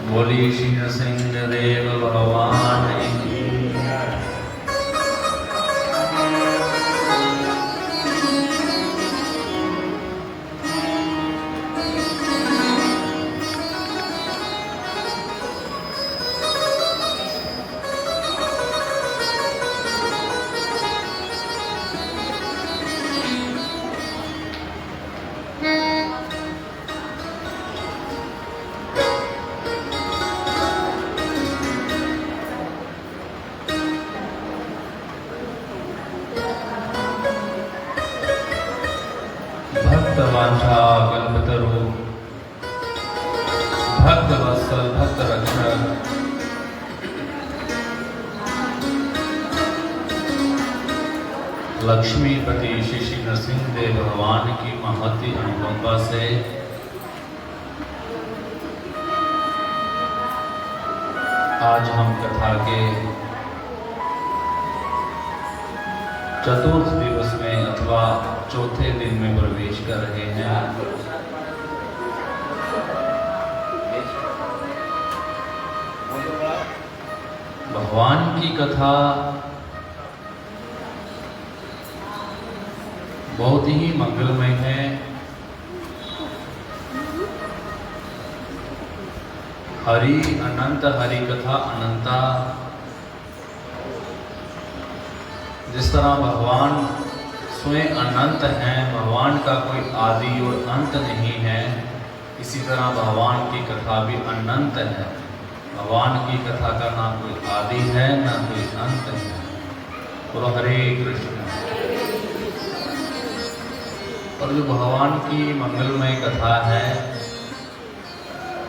बोली श्री नृसिंहदेव भगवान की। भक्तवांछा कल्पतरु भक्त वत्सल भक्त रक्षक लक्ष्मीपति श्री नृसिंहदेव भगवान की महती अनुकंपा से आज हम कथा के चतुर्थ दिवस में अथवा चौथे दिन में प्रवेश कर रहे हैं। भगवान की कथा बहुत ही मंगलमय है। हरि अनंत, हरि कथा अनंता। जिस तरह भगवान स्वयं अनंत हैं, भगवान का कोई आदि और अंत नहीं है, इसी तरह भगवान की कथा भी अनंत है। भगवान की कथा का ना कोई आदि है ना कोई अंत है। बोलो हरे कृष्ण। और जो भगवान की मंगलमय कथा है,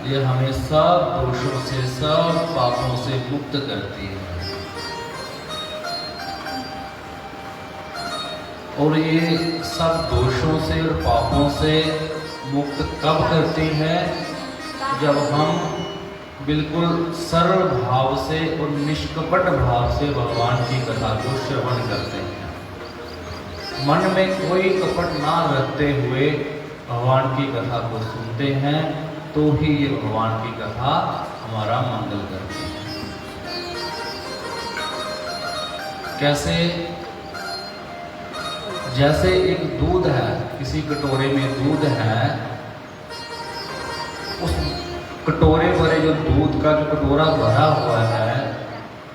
ये हमें सब दोषों से, सब पापों से मुक्त करती है। और ये सब दोषों से और पापों से मुक्त कब करती है? जब हम बिल्कुल सरल भाव से और निष्कपट भाव से भगवान की कथा को श्रवण करते हैं। मन में कोई कपट ना रखते हुए भगवान की कथा को सुनते हैं, तो ही ये भगवान की कथा हमारा मंगल करती है। कैसे? जैसे एक दूध है, किसी कटोरे में दूध है, उस कटोरे भरे जो दूध का जो कटोरा भरा हुआ है,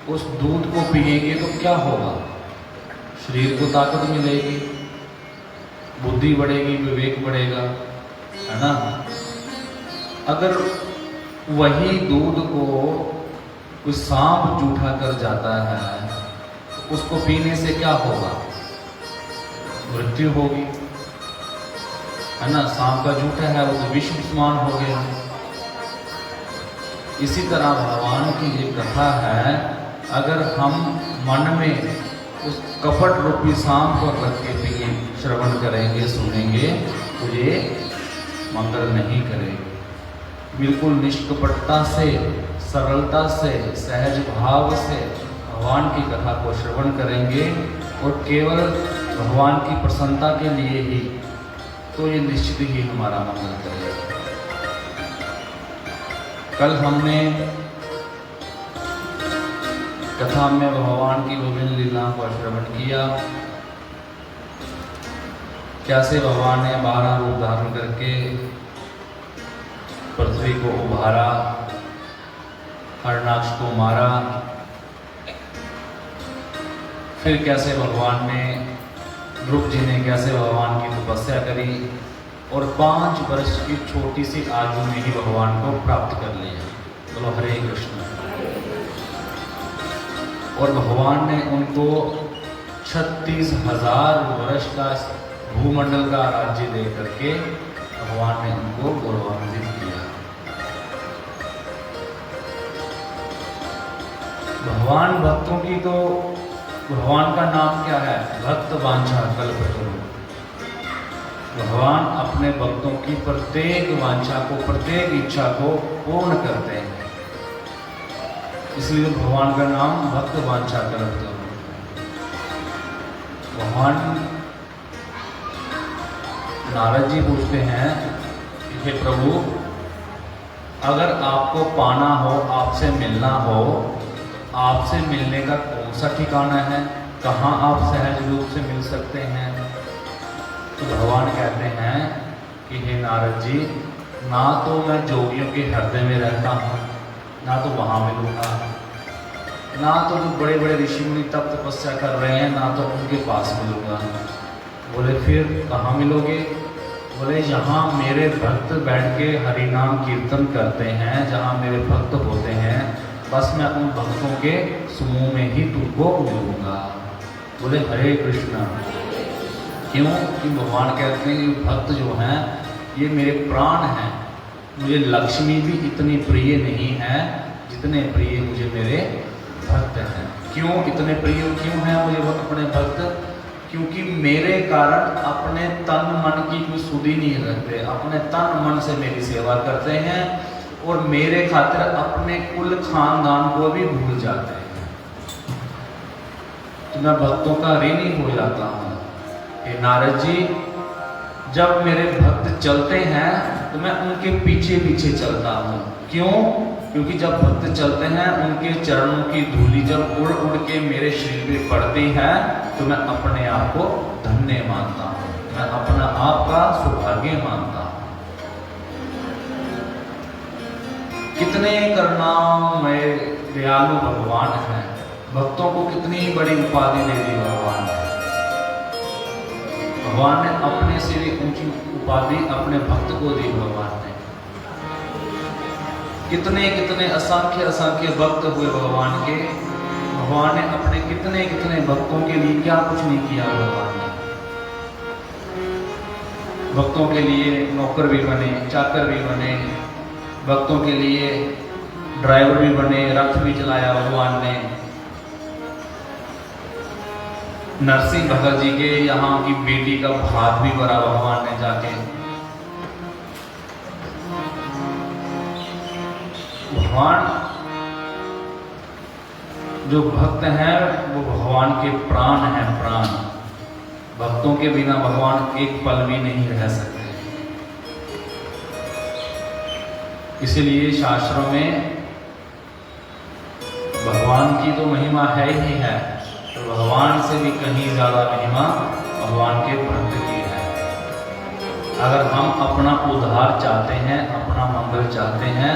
उस दूध को पिएंगे तो क्या होगा? शरीर को ताकत मिलेगी, बुद्धि बढ़ेगी, विवेक बढ़ेगा, है ना। अगर वही दूध को कोई सांप जूठा कर जाता है, तो उसको पीने से क्या होगा? मृत्यु होगी, है ना। सांप का जूठा है वो तो विष समान हो गया। इसी तरह भगवान की ये कथा है, अगर हम मन में उस कपट रूपी सांप को रख के पिए, श्रवण करेंगे, सुनेंगे तो ये मंगल नहीं करेंगे। बिल्कुल निष्कपटता से, सरलता से, सहज भाव से भगवान की कथा को श्रवण करेंगे और केवल भगवान की प्रसन्नता के लिए ही, तो ये निश्चित ही हमारा मंगल करेगा। कल हमने कथा में भगवान की विभिन्न लीलाओं का श्रवण किया, कैसे भगवान ने 12 रूप धारण करके पृथ्वी को उभारा, हरणाक्ष को मारा, फिर कैसे भगवान ने, ध्रुव जी ने कैसे भगवान की तपस्या करी और 5 वर्ष की छोटी सी आयु में ही भगवान को प्राप्त कर लिया। बोलो हरे कृष्ण। और भगवान ने उनको 36,000 वर्ष का भूमंडल का राज्य दे करके भगवान ने उनको गौरवान्वित किया। भगवान भक्तों की, तो भगवान का नाम क्या है? भक्त वांछा कल्पतरु। भगवान अपने भक्तों की प्रत्येक वांछा को, प्रत्येक इच्छा को पूर्ण करते हैं, इसलिए भगवान का नाम भक्त वांछा कल्पतरु। भगवान नारद जी पूछते हैं कि हे प्रभु, अगर आपको पाना हो, आपसे मिलना हो, आपसे मिलने का कौन सा ठिकाना है? कहाँ आप सहज रूप से मिल सकते हैं? तो भगवान कहते हैं कि हे नारद जी, ना तो मैं जोगियों के हृदय में रहता हूँ, ना तो वहाँ मिलूंगा, ना तो जो बड़े बड़े ऋषि मुनि तप तपस्या कर रहे हैं, ना तो उनके पास मिलूंगा। बोले फिर कहाँ मिलोगे? बोले यहाँ मेरे भक्त बैठ के हरि नाम कीर्तन करते हैं, जहाँ मेरे भक्त होते हैं, बस मैं उन भक्तों के समूह में ही तुमको मिलूंगा। बोले हरे कृष्णा। क्यों? कि भगवान कहते हैं कि भक्त जो हैं ये मेरे प्राण हैं, मुझे लक्ष्मी भी इतनी प्रिय नहीं है जितने प्रिय मुझे मेरे भक्त हैं। क्यों इतने प्रिय क्यों हैं मुझे अपने भक्त? क्योंकि मेरे कारण अपने तन मन की कोई सुधि नहीं रखते, अपने तन मन से मेरी सेवा करते हैं और मेरे खातिर अपने कुल खानदान को भी भूल जाते हैं। तो मैं भक्तों का ऋणी हो जाता हूँ। हे नारद जी, जब मेरे भक्त चलते हैं तो मैं उनके पीछे पीछे चलता हूँ। क्यों? क्योंकि जब भक्त चलते हैं, उनके चरणों की धूलि जब उड़ उड़ के मेरे शरीर पे पड़ती है, तो मैं अपने आप को धन्य मानता हूँ, मैं अपना आप का सौभाग्य मानता हूँ। कितने करुणामय दयालु भगवान हैं, भक्तों को कितनी बड़ी उपाधि दे दी भगवान ने। भगवान ने अपने से भी ऊंची उपाधि अपने भक्त को दी। भगवान ने कितने कितने असंख्य असंख्य भक्त हुए भगवान के। भगवान ने अपने कितने कितने भक्तों के लिए क्या कुछ नहीं किया। भगवान ने भक्तों के लिए नौकर भी बने, चाकर भी बने, भक्तों के लिए ड्राइवर भी बने, रथ भी चलाया भगवान ने। नरसिंह भगत जी के यहाँ की बेटी का भात भी भरा भगवान ने जाके। भगवान जो भक्त हैं वो भगवान के प्राण हैं, प्राण। भक्तों के बिना भगवान एक पल भी नहीं रह सकते। इसीलिए शास्त्रों में भगवान की तो महिमा है ही है, तो भगवान से भी कहीं ज्यादा महिमा भगवान के भक्त की है। अगर हम अपना उद्धार चाहते हैं, अपना मंगल चाहते हैं,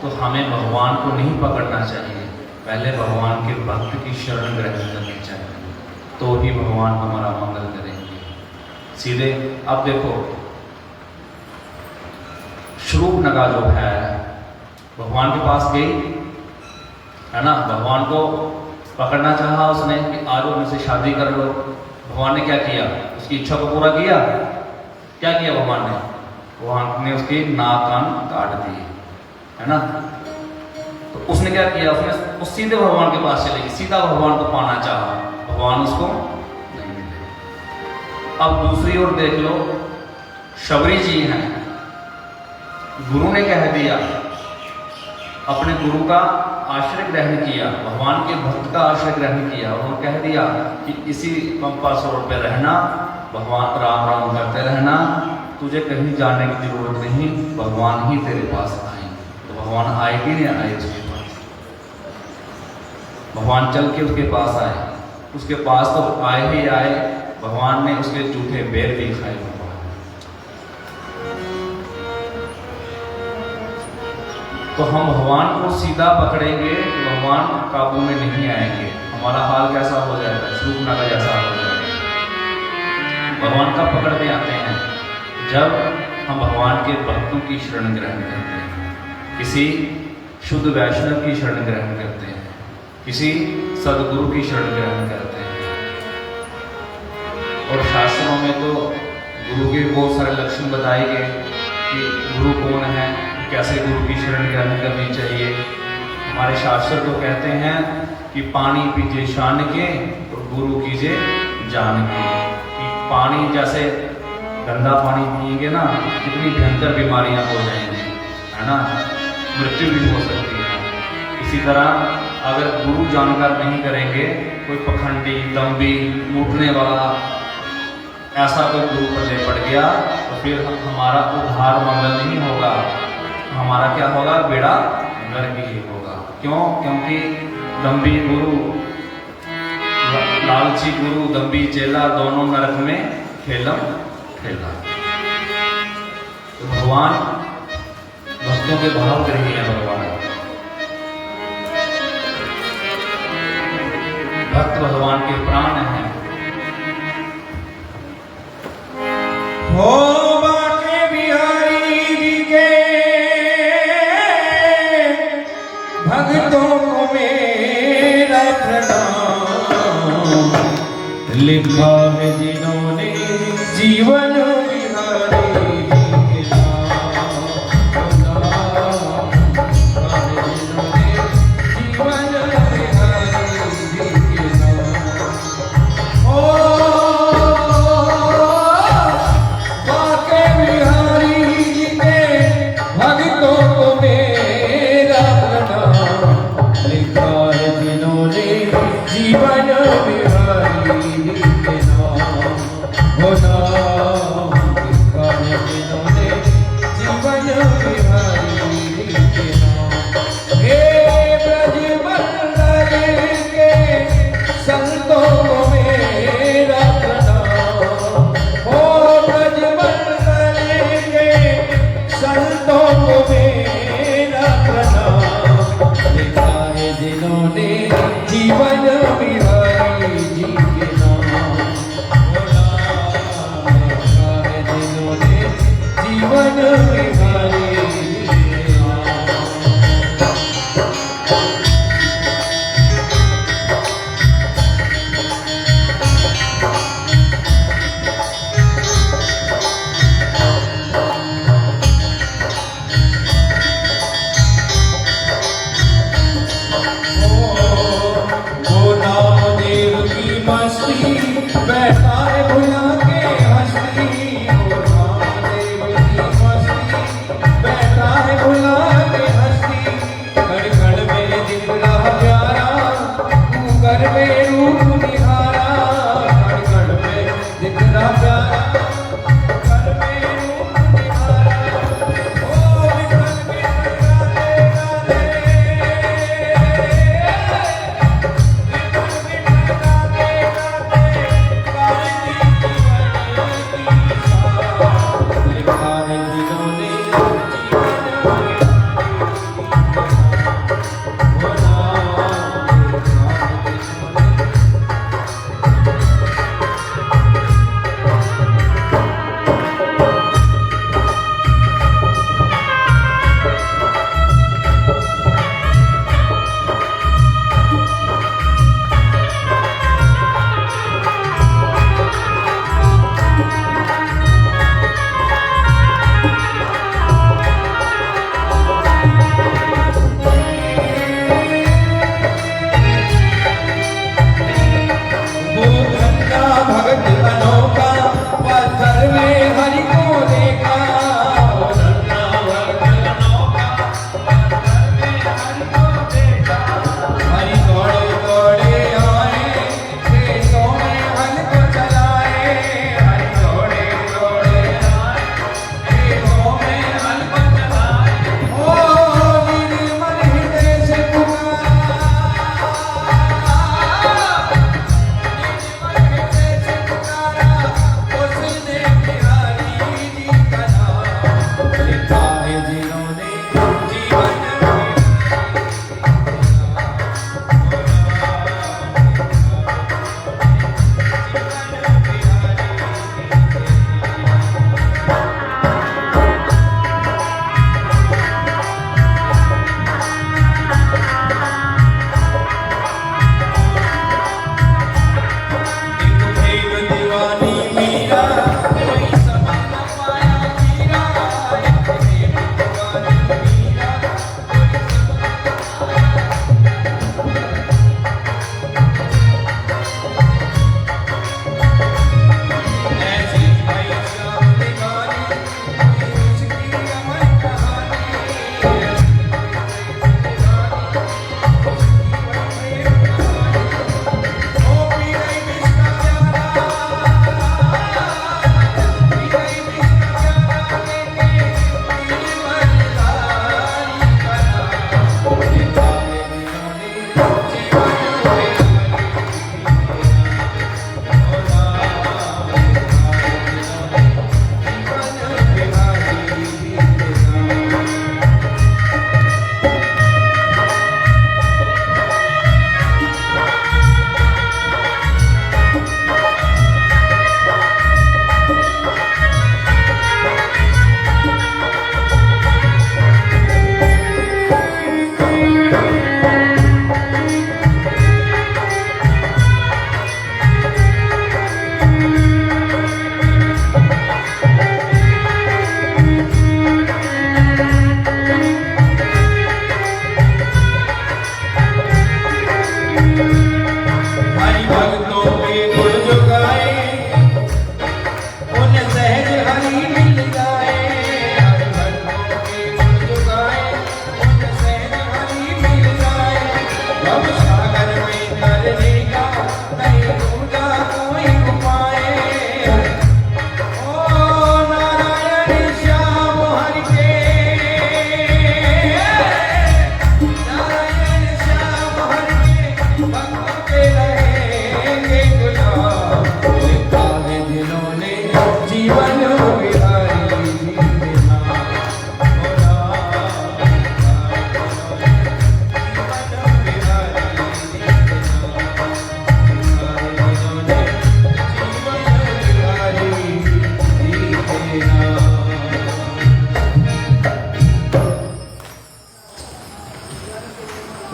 तो हमें भगवान को नहीं पकड़ना चाहिए, पहले भगवान के भक्त की शरण ग्रहण करनी चाहिए, तो ही भगवान हमारा मंगल करेंगे सीधे। अब देखो, शूर्पणखा जो है भगवान के पास गई है ना, भगवान को पकड़ना चाहा उसने कि आज मुझसे शादी कर लो। भगवान ने क्या किया? उसकी इच्छा को पूरा किया। क्या किया भगवान ने? भगवान ने उसकी नाक कान काट दिए, है ना। तो उसने क्या किया? उसने सीधे भगवान के पास चले गई, सीधा भगवान को पाना चाहा, भगवान उसको नहीं मिले। अब दूसरी ओर देख लो, शबरी जी हैं, गुरु ने कह दिया, अपने गुरु का आश्रय ग्रहण किया, भगवान के भक्त का आश्रय ग्रहण किया, और कह दिया कि इसी पंपा सरोवर पे रहना, भगवान राम राम करते रहना, तुझे कहीं जाने की जरूरत नहीं, भगवान ही तेरे पास आएंगे। तो भगवान आए कि नहीं आए उसके पास? भगवान चल के उसके पास आए, उसके पास तो आए ही आए, भगवान ने उसके जूठे बेर भी खाए। तो हम भगवान को सीधा पकड़ेंगे तो भगवान काबू में नहीं आएंगे, हमारा हाल कैसा हो जाएगा? शूर्पणखा जैसा हो जाएगा। भगवान का पकड़ में आते हैं जब हम भगवान के भक्तों की शरण ग्रहण करते हैं, किसी शुद्ध वैष्णव की शरण ग्रहण करते हैं, किसी सदगुरु की शरण ग्रहण करते हैं। और शास्त्रों में तो गुरु के बहुत सारे लक्षण बताए गए कि गुरु कौन है, कैसे गुरु की शरण ग्रहण करनी चाहिए। हमारे शास्त्र तो कहते हैं कि पानी पीजिए शान के और गुरु कीजिए जान के। कि पानी जैसे गंदा पानी पिएंगे ना, कितनी भयंकर बीमारियां हो जाएंगी, है ना, मृत्यु भी हो सकती है। इसी तरह अगर गुरु जानकर नहीं करेंगे, कोई पखंडी, दम्भी, लूटने वाला ऐसा कोई गुरु पल्ले पड़ गया तो फिर हमारा उद्धार मंगल नहीं होगा, हमारा क्या होगा? बेड़ा गर्क ही होगा। क्यों? क्योंकि दम्भी गुरु, लालची गुरु, दम्भी चेला, दोनों नरक में खेलम खेला। तो भगवान भक्तों के भाव ग्रही है। भगवान भक्त भगवान के प्राण हैं। हो बाके बिहारी जी के भक्तों को मेरा प्रणाम, लिखा है जिन्होंने जीवन बिहारी जी के नाम, जिन्होंने जीवन बिहारी जी के नाम। ओ जीवन बिहारी जी के नाम, हो नाम लिखा है जिन्होंने जीवन बिहारी जी के नाम। हे ब्रजमंडल के संतों को मेरा प्रणाम, हो ब्रजमंडल के संतों को मेरा प्रणाम, लिखा है जिन्होंने जीवन बिहारी जी के नाम, है जिन्होंने जीवन बिहारी जी के नाम। बैठा है भुला के हस्ती, ओ नामदेव की मस्ती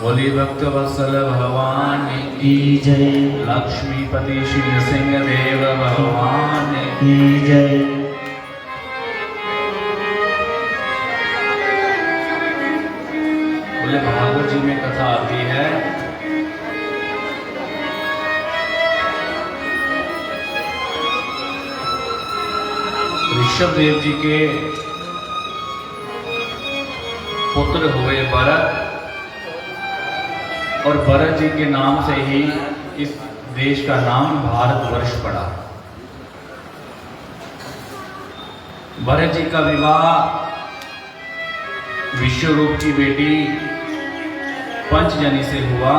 बोली भक्त वत्सल भगवान की जय, लक्ष्मीपति श्री सिंह देव भगवान की जय। बोले भागवत जी में कथा आती है, ऋषभ देव जी के पुत्र हुए भरत, और भरत जी के नाम से ही इस देश का नाम भारतवर्ष पड़ा। भरत जी का विवाह विश्वरूप की बेटी पंचजनी से हुआ,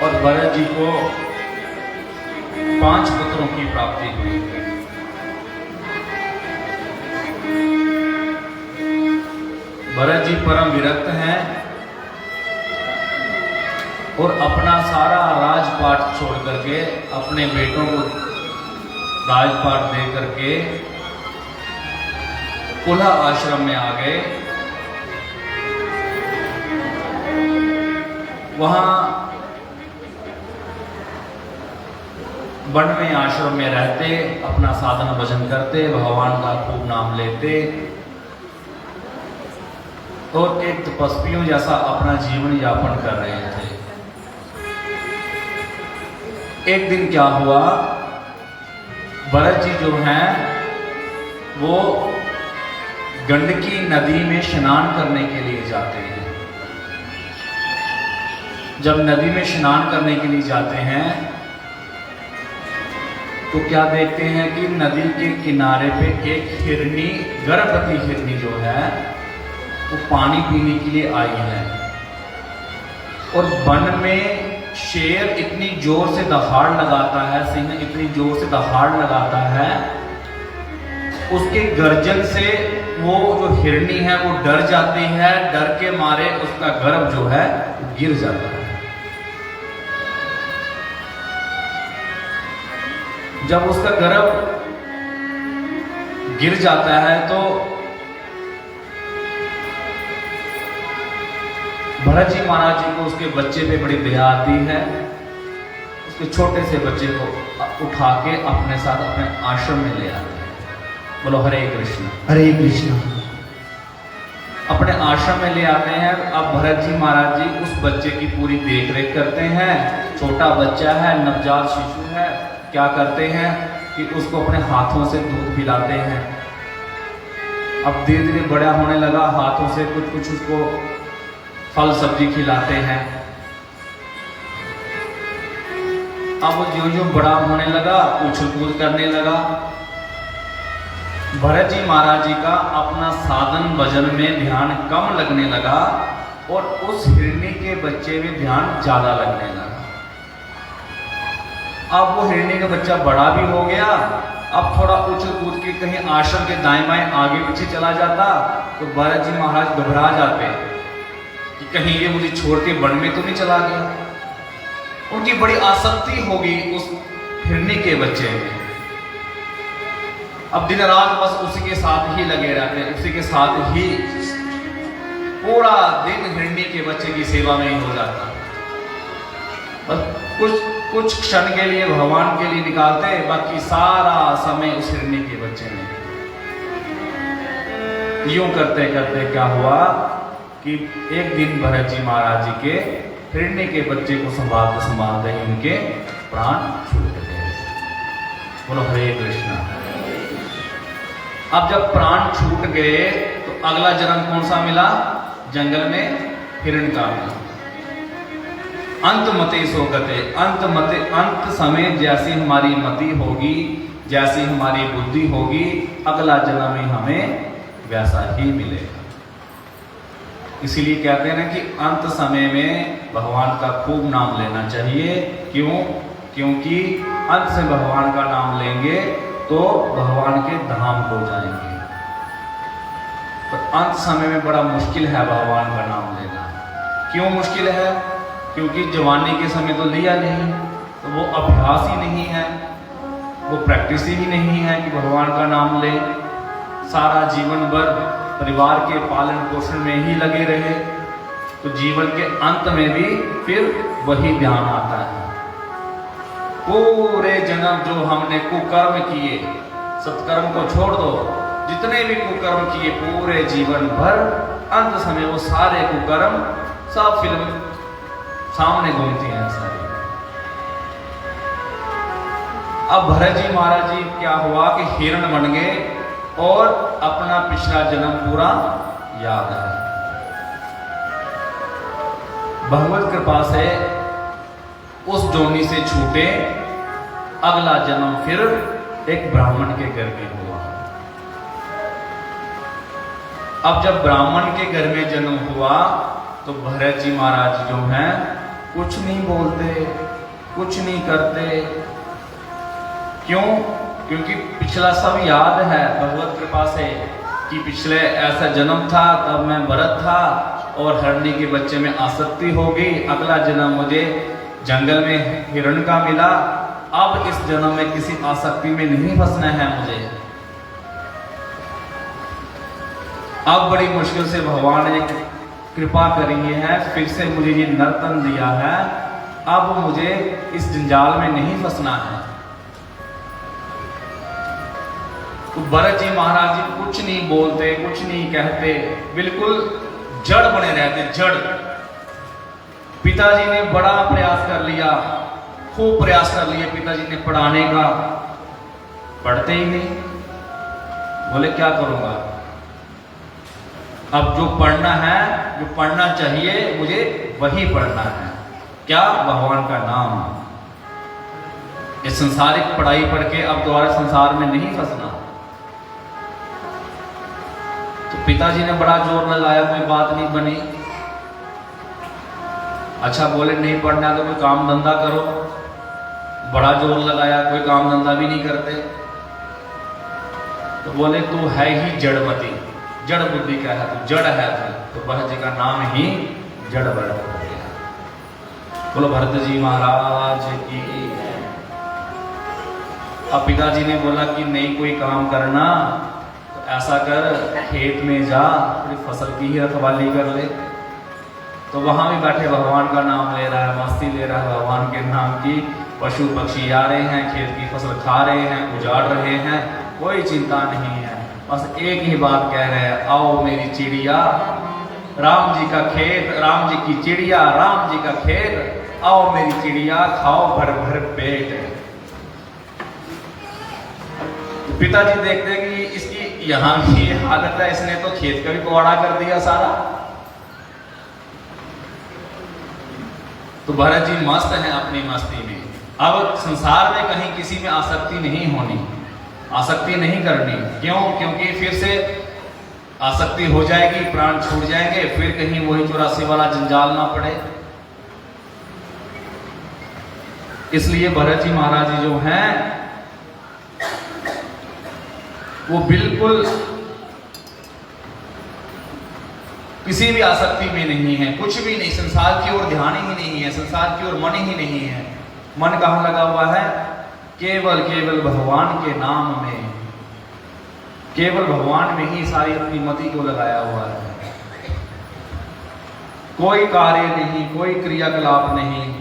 और भरत जी को 5 पुत्रों की प्राप्ति हुई। भरत जी परम विरक्त हैं और अपना सारा राजपाट छोड़ करके अपने बेटों को राजपाट दे करके कुल्हा आश्रम में आ गए। वहां वन में आश्रम में रहते, अपना साधन भजन करते, भगवान का खूब नाम लेते, और एक तपस्वियों जैसा अपना जीवन यापन कर रहे थे। एक दिन क्या हुआ, भरत जी जो हैं वो गंडकी नदी में स्नान करने के लिए जाते हैं। जब नदी में स्नान करने के लिए जाते हैं तो क्या देखते हैं कि नदी के किनारे पे एक हिरनी, गर्भवती हिरनी जो है वो पानी पीने के लिए आई है, और वन में शेर इतनी जोर से दहाड़ लगाता है, सिंह इतनी जोर से दहाड़ लगाता है, उसके गर्जन से वो जो हिरनी है वो डर जाती है, डर के मारे उसका गर्भ जो है गिर जाता है। जब उसका गर्भ गिर जाता है तो भरत जी महाराज जी को उसके बच्चे पे बड़ी दया आती है। उसके छोटे से बच्चे को उठा के अपने साथ अपने आश्रम में ले आते हैं। बोलो हरे कृष्ण, हरे कृष्ण। अपने आश्रम में ले आते हैं। अब भरत जी महाराज जी उस बच्चे की पूरी देख रेख करते हैं। छोटा बच्चा है, नवजात शिशु है। क्या करते हैं कि उसको अपने हाथों से दूध पिलाते हैं। अब धीरे धीरे बड़ा होने लगा, हाथों से कुछ कुछ उसको फल सब्जी खिलाते हैं। अब वो जो जो बड़ा होने लगा, उछल कूद करने लगा। भरत जी महाराज जी का अपना साधन भजन में ध्यान कम लगने लगा और उस हिरनी के बच्चे में ध्यान ज्यादा लगने लगा। अब वो हिरनी का बच्चा बड़ा भी हो गया। अब थोड़ा उछल कूद के कहीं आश्रम के दाएं बाएं आगे पीछे चला जाता तो भरत जी महाराज घबरा जाते कि कहीं ये मुझे छोड़ के वन में तो नहीं चला गया। उनकी बड़ी आसक्ति होगी उस हिरनी के बच्चे में। अब दिन रात बस उसी के साथ ही लगे रहते हैं, उसी के साथ ही पूरा दिन हिरनी के बच्चे की सेवा में ही हो जाता। बस कुछ क्षण के लिए भगवान के लिए निकालते, बाकी सारा समय उस हिरनी के बच्चे में। यूं करते करते क्या हुआ कि एक दिन भरत जी महाराज जी के हिरनी के बच्चे को संभालते ही उनके प्राण छूट गए। बोलो हरे कृष्णा। अब जब प्राण छूट गए तो अगला जन्म कौन सा मिला? जंगल में हिरण का मिला। अंत मते सो गते, अंत समय जैसी हमारी मति होगी, जैसी हमारी बुद्धि होगी, अगला जन्म ही हमें वैसा ही मिलेगा। इसीलिए कहते हैं ना कि अंत समय में भगवान का खूब नाम लेना चाहिए। क्यों? क्योंकि अंत से भगवान का नाम लेंगे तो भगवान के धाम को जाएंगे। तो अंत समय में बड़ा मुश्किल है भगवान का नाम लेना। क्यों मुश्किल है? क्योंकि जवानी के समय तो लिया नहीं, तो वो अभ्यास ही नहीं है, वो प्रैक्टिस ही नहीं है कि भगवान का नाम ले। सारा जीवन भर परिवार के पालन पोषण में ही लगे रहे, तो जीवन के अंत में भी फिर वही ध्यान आता है। पूरे जन्म जो हमने कुकर्म किए, सत्कर्म को छोड़ दो, जितने भी कुकर्म किए पूरे जीवन भर, अंत समय वो सारे कुकर्म सब फिल्म सामने घूमती हैं सारी। अब भरत जी महाराज जी क्या हुआ कि हिरण बन गए और अपना पिछला जन्म पूरा याद है। भगवत कृपा से उस जोनी से छूटे, अगला जन्म फिर एक ब्राह्मण के घर में हुआ। अब जब ब्राह्मण के घर में जन्म हुआ तो भरत जी महाराज जो हैं कुछ नहीं बोलते, कुछ नहीं करते। क्यों? क्योंकि पिछला सब याद है भगवत कृपा से कि पिछले ऐसा जन्म था, तब मैं भरत था और हरणी के बच्चे में आसक्ति हो गई। अगला जन्म मुझे जंगल में हिरण का मिला। अब इस जन्म में किसी आसक्ति में नहीं फंसना है मुझे। अब बड़ी मुश्किल से भगवान ने कृपा करी है, फिर से मुझे ये नर्तन दिया है। अब मुझे इस जंजाल में नहीं फंसना है। तो भरत जी महाराज जी कुछ नहीं बोलते, कुछ नहीं कहते, बिल्कुल जड़ बने रहते, जड़। पिताजी ने बड़ा प्रयास कर लिया, खूब प्रयास कर लिया पिताजी ने पढ़ाने का, पढ़ते ही नहीं। बोले क्या करूंगा, अब जो पढ़ना है, जो पढ़ना चाहिए मुझे वही पढ़ना है। क्या? भगवान का नाम। ये संसारिक पढ़ाई पढ़ के अब दोबारा संसार में नहीं फंसना। तो पिताजी ने बड़ा जोर लगाया, कोई बात नहीं बनी। अच्छा बोले नहीं पढ़ना तो कोई काम धंधा करो। बड़ा जोर लगाया, कोई काम धंधा भी नहीं करते। तो बोले तू है ही जड़मती, जड़ बुद्धि का है, तू जड़ है। तो भरत जी का नाम ही जड़ भरत हो गया। बोलो भरत जी महाराज की। अब पिताजी ने बोला कि नहीं कोई काम करना, तो ऐसा कर खेत में जा, थोड़ी फसल की ही रखवाली कर ले। तो वहां भी बैठे भगवान का नाम ले रहा है, मस्ती ले रहा है भगवान के नाम की। पशु पक्षी आ रहे हैं, खेत की फसल खा रहे हैं, उजाड़ रहे हैं, कोई चिंता नहीं है। बस एक ही बात कह रहे हैं, आओ मेरी चिड़िया, राम जी का खेत, राम जी की चिड़िया, राम जी का खेत, आओ मेरी चिड़िया, खाओ भर भर पेट। पिताजी देखते हैं कि इसकी यहां भी हालत है, इसने तो खेत का भी कबाड़ा कर दिया सारा। तो भरत जी मस्त हैं अपनी मस्ती में। अब संसार में कहीं किसी में आसक्ति नहीं होनी, आसक्ति नहीं करनी। क्यों? क्योंकि फिर से आसक्ति हो जाएगी, प्राण छूट जाएंगे, फिर कहीं वही 84 वाला जंजाल ना पड़े। इसलिए भरत जी महाराज जी जो हैं वो बिल्कुल किसी भी आसक्ति में नहीं है, कुछ भी नहीं, संसार की ओर ध्यान ही नहीं है, संसार की ओर मन ही नहीं है। मन कहाँ लगा हुआ है? केवल केवल भगवान के नाम में, केवल भगवान में ही सारी अपनी मति को लगाया हुआ है। कोई कार्य नहीं, कोई क्रियाकलाप नहीं,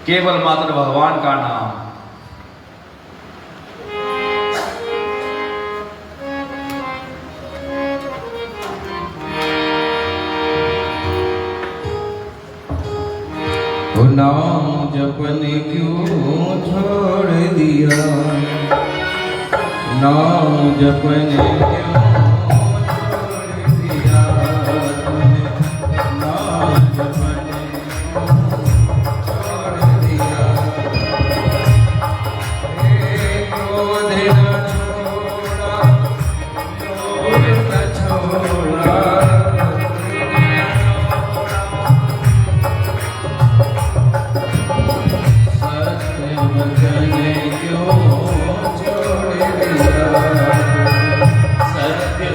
केवल मात्र भगवान का नाम। नाम जपने क्यों छोड़ दिया, नाम जपने क्यों छोड़ दिया, नाम जपने छोड़ दिया। क्रोध न छोड़ा, क्रोध न छोड़ा, क्यों छोड़ दिया, सत्य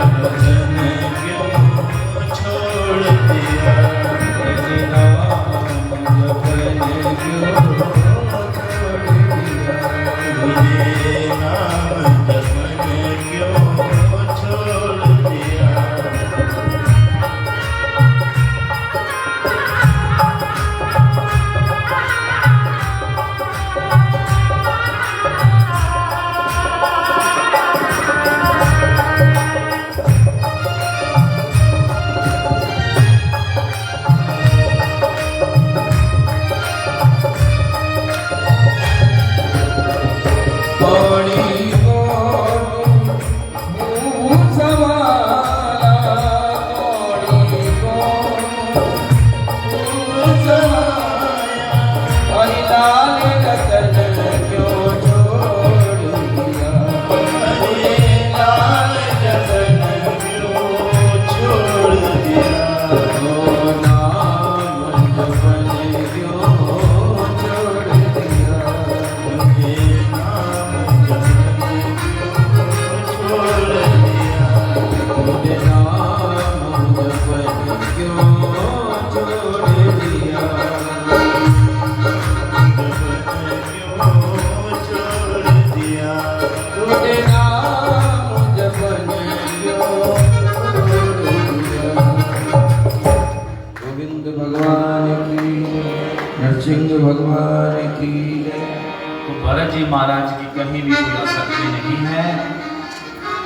भरत जी महाराज की कहीं भी कोई आसक्ति नहीं है।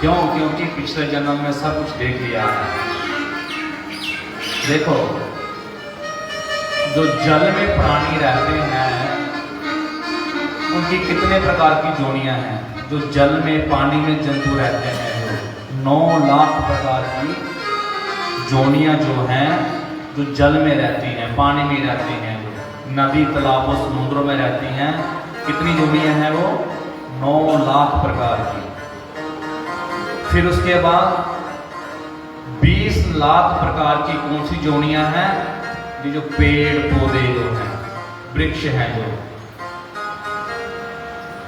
क्यों? क्योंकि पिछले जन्म में सब कुछ देख लिया है। देखो, जो जल में प्राणी रहते हैं उनकी कितने प्रकार की जोड़ियां हैं। जो जल में पानी में जंतु रहते हैं, जो 9 लाख प्रकार की जोड़ियां जो हैं, जो जल में रहती हैं, पानी में रहती हैं, नदी तालाबों समुद्रों में रहती हैं, कितनी जोड़ियां हैं वो? 9 लाख प्रकार की। फिर उसके बाद 20 लाख प्रकार की कौन सी जोड़ियां हैं? ये जो पेड़ पौधे जो हैं, वृक्ष हैं, जो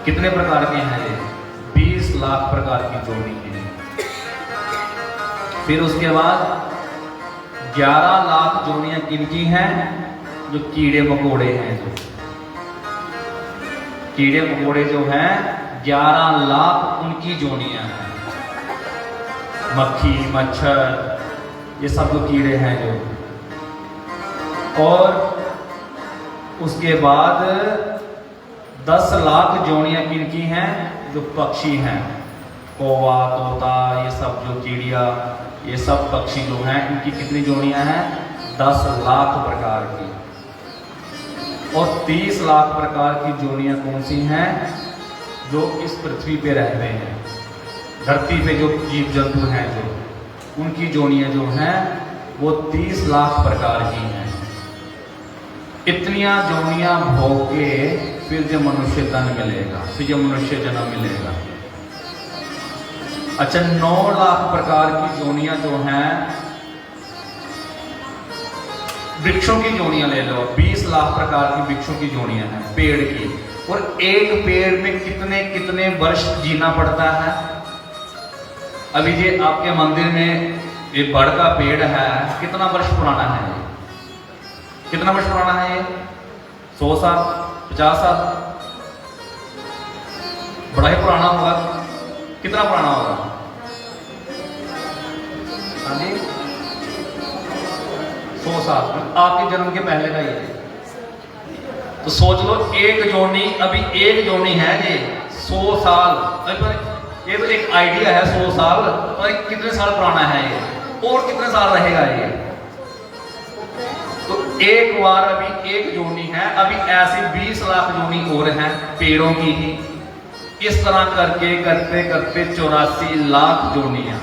कितने प्रकार के हैं? ये 20 लाख प्रकार की जोड़ी हैं। फिर उसके बाद 11 लाख जोड़ियां किनकी हैं? जो कीड़े मकोड़े हैं, जो कीड़े मकोड़े जो हैं 11 लाख उनकी जोड़ियां हैं। मक्खी, मच्छर, ये सब जो कीड़े हैं जो। और उसके बाद 10 लाख जोड़ियां किनकी हैं? जो पक्षी हैं, कौवा, तोता, ये सब जो चिड़िया, ये सब पक्षी जो हैं, इनकी कितनी जोड़ियां हैं? 10 लाख प्रकार की। और 30 लाख प्रकार की जोड़ियां कौन सी हैं? जो इस पृथ्वी पे रहते हैं, धरती पे जो जीव जंतु हैं, जो उनकी जोड़ियां जो हैं वो 30 लाख प्रकार की हैं। इतनियां जोड़ियां भोग के फिर जो मनुष्य तन मिलेगा, फिर जो मनुष्य जन्म मिलेगा। अच्छा, 9 लाख प्रकार की जोड़ियां जो हैं, वृक्षों की जोड़ियां ले लो, 20 लाख प्रकार की वृक्षों की जोड़ियां हैं, पेड़ की। और एक पेड़ में कितने कितने वर्ष जीना पड़ता है। अभी ये आपके मंदिर में ये बड़ का पेड़ है, कितना वर्ष पुराना है? कितना वर्ष पुराना है ये? 100 साल, 50 साल, बड़ा ही पुराना होगा। कितना पुराना होगा? हाँ जी, 100 साल, आपके जन्म के पहले का ये। तो सोच लो, एक जोड़नी, अभी एक जोड़नी है ये 100 साल। ये तो एक आइडिया है, 100 साल, और कितने साल पुराना है ये, और कितने साल रहेगा ये। तो एक बार अभी एक जोड़ी है, अभी ऐसी 20 लाख जोड़ी और हैं पेड़ों की ही। इस तरह करके करते करते 84 लाख जोड़ियां।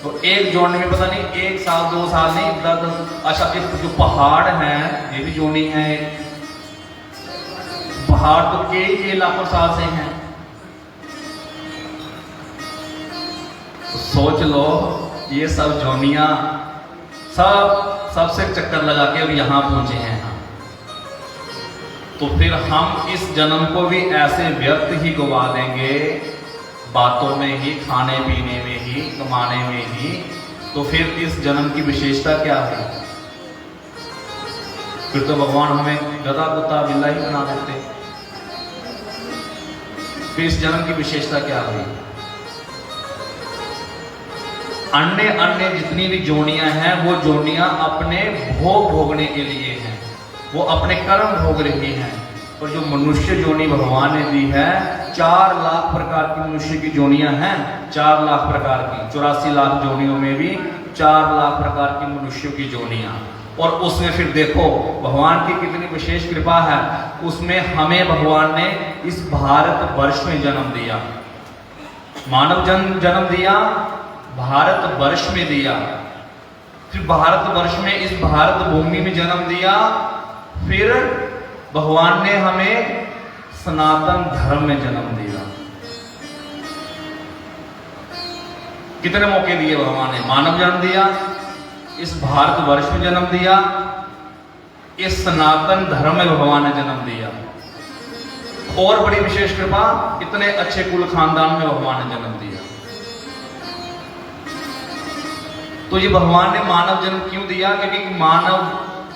तो एक जोड़ने में पता नहीं 1 साल 2 साल नहीं, 10। अच्छा, जो पहाड़ हैं ये भी जोड़ी हैं। पहाड़ तो कई लाखों साल से हैं। तो सोच लो, ये सब जोड़ियां सबसे चक्कर लगा के अब यहां पहुंचे हैं हम। तो फिर हम इस जन्म को भी ऐसे व्यर्थ ही गवा देंगे, बातों में ही, खाने पीने में ही, कमाने में ही। तो फिर इस जन्म की विशेषता क्या है? फिर तो भगवान हमें गधा कुत्ता बिल्ला ही बना देते। फिर इस जन्म की विशेषता क्या हुई? अन्य अन्य जितनी भी जोड़ियां हैं, वो जोड़ियां अपने भोग भोगने के लिए हैं, वो अपने कर्म भोग रही हैं। और जो मनुष्य जोड़ी भगवान ने दी है, 4 लाख प्रकार की मनुष्य की जोड़ियां हैं, 4 लाख प्रकार की। 84 लाख जोड़ियों में भी 4 लाख प्रकार की मनुष्यों की जोड़ियां। और उसमें फिर देखो भगवान की कितनी विशेष कृपा है। उसमें हमें भगवान ने इस भारत वर्ष में जन्म दिया, मानव जन्म दिया, भारत वर्ष में दिया। फिर भारत वर्ष में, इस भारत भूमि में जन्म दिया। फिर भगवान ने हमें सनातन धर्म में जन्म दिया। कितने मौके दिए भगवान ने? मानव जन्म दिया, इस भारत वर्ष में जन्म दिया, इस सनातन धर्म में भगवान ने जन्म दिया। और बड़ी विशेष कृपा, इतने अच्छे कुल खानदान में भगवान ने जन्म दिया। तो ये भगवान ने मानव जन्म क्यों दिया? क्योंकि मानव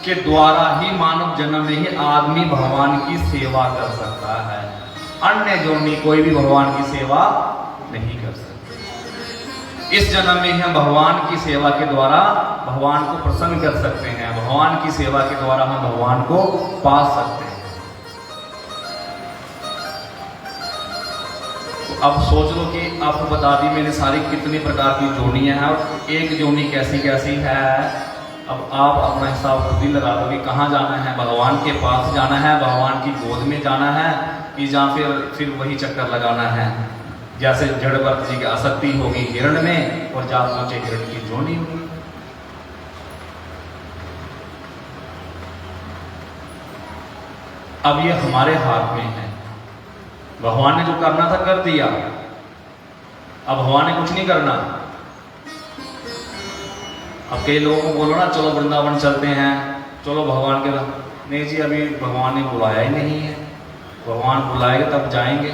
के द्वारा ही, मानव जन्म में ही आदमी भगवान की सेवा कर सकता है। अन्य जोड़ी कोई भी भगवान की सेवा नहीं कर सकते। इस जन्म में हम भगवान की सेवा के द्वारा भगवान को प्रसन्न कर सकते हैं। भगवान की सेवा के द्वारा हम भगवान को पा सकते हैं। अब सोच लो कि आपको बता दी मैंने सारी कितनी प्रकार की जोनियाँ हैं और एक जोनी कैसी कैसी है। अब आप अपना हिसाब खुद ही लगा लो कि कहाँ जाना है, भगवान के पास जाना है, भगवान की गोद में जाना है, कि जहाँ फिर वही चक्कर लगाना है। जैसे जड़भरत जी की आसक्ति होगी हिरण में और जा पहुंचे हिरण की जोनी होगी। अब ये हमारे हाथ में है। भगवान ने जो करना था कर दिया, अब भगवान ने कुछ नहीं करना। अब कई लोगों को बोलो ना चलो वृंदावन चलते हैं, चलो भगवान के, नहीं जी अभी भगवान ने बुलाया ही नहीं है, भगवान बुलाएगा तब जाएंगे।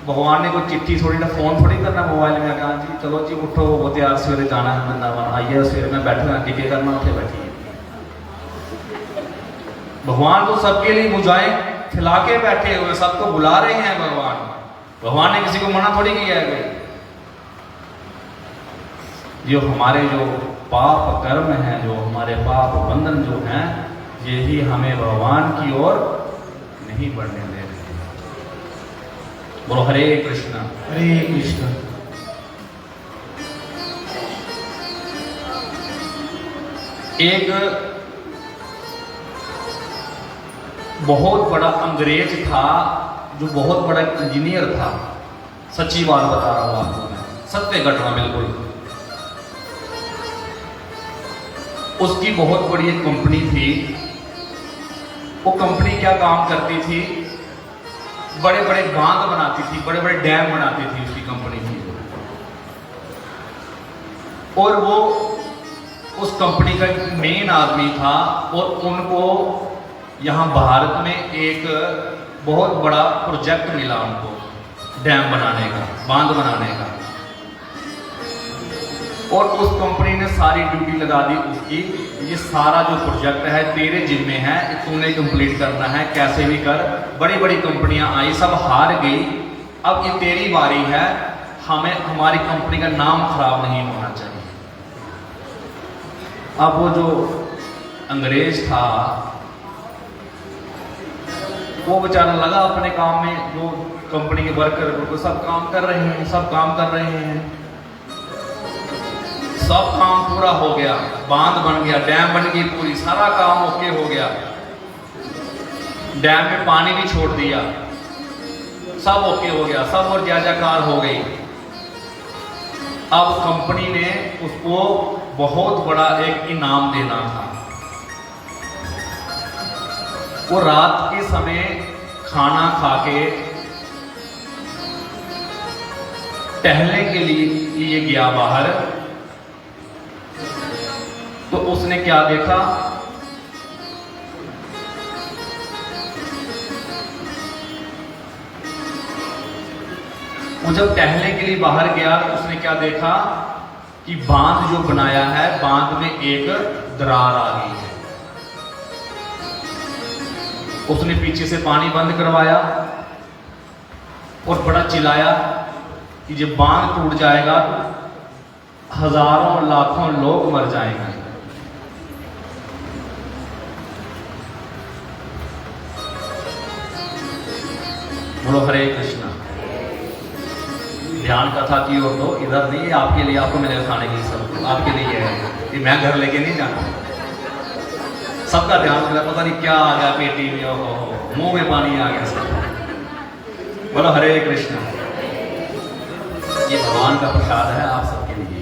भगवान ने कोई चिट्ठी थोड़ी ना, फोन थोड़ी करना मोबाइल में, कहा जी चलो जी उठो वो तैयार सवेरे जाना है वृंदावन, आइए सवेरे में बैठे हैं टिके करना उठे बैठिए। भगवान तो सबके लिए बुझाएं खिला के बैठे हुए, सबको बुला रहे हैं भगवान। भगवान ने किसी को मना थोड़ी किया है कोई। जो हमारे जो पाप कर्म हैं, जो हमारे पाप बंधन जो हैं, यही हमें भगवान की ओर नहीं बढ़ने दे रहे। बोलो हरे कृष्णा। हरे कृष्ण। एक बहुत बड़ा अंग्रेज था जो बहुत बड़ा इंजीनियर था, सच्ची बात बता रहा हूं आपको मैं, सत्य घटना बिल्कुल। उसकी बहुत बड़ी एक कंपनी थी। वो कंपनी क्या काम करती थी, बड़े बड़े बांध बनाती थी, बड़े बड़े डैम बनाती थी उसकी कंपनी थी। और वो उस कंपनी का मेन आदमी था और उनको यहाँ भारत में एक बहुत बड़ा प्रोजेक्ट मिला उनको डैम बनाने का, बांध बनाने का। और उस कंपनी ने सारी ड्यूटी लगा दी उसकी, ये सारा जो प्रोजेक्ट है तेरे जिम्मे है, तूने कंप्लीट करना है कैसे भी कर। बड़ी बड़ी कंपनियां आई, सब हार गई, अब ये तेरी बारी है, हमें हमारी कंपनी का नाम खराब नहीं होना चाहिए। अब वो जो अंग्रेज था वो बेचारा लगा अपने काम में, जो कंपनी के वर्कर सब काम कर रहे हैं, सब काम कर रहे हैं, सब काम पूरा हो गया, बांध बन गया, डैम बन गई पूरी, सारा काम ओके हो गया, डैम में पानी भी छोड़ दिया, सब ओके हो गया, सब और जय-जयकार हो गई। अब कंपनी ने उसको बहुत बड़ा एक इनाम देना था। वो रात के समय खाना खा के टहलने के लिए गया बाहर, तो उसने क्या देखा, वो जब टहलने के लिए बाहर गया तो उसने क्या देखा कि बांध जो बनाया है, बांध में एक दरार आ गई है। उसने पीछे से पानी बंद करवाया और बड़ा चिल्लाया कि जब बांध टूट जाएगा तो हजारों लाखों लोग मर जाएंगे। बोलो हरे कृष्णा। ध्यान कथा की ओर तो इधर नहीं, आपके लिए, आपको मेरे खाने की सब आपके लिए है कि मैं घर लेके नहीं जाना। सबका ध्यान रखना, पता नहीं क्या आ गया पेटी में, हो मुंह में पानी आ गया सब। बोलो हरे कृष्णा। ये भगवान का प्रसाद है आप सबके लिए।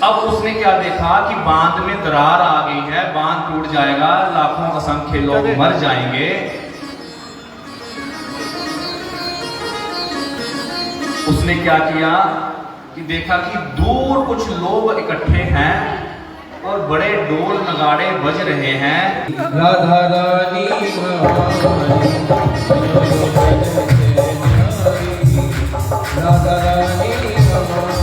अब उसने क्या देखा कि बांध में दरार आ गई है, बांध टूट जाएगा, लाखों असंख्य लोग मर जाएंगे। उसने क्या किया कि देखा कि दूर कुछ लोग इकट्ठे हैं और बड़े ढोल नगाड़े बज रहे हैं। राधा रानी राधा रानी राधा रानी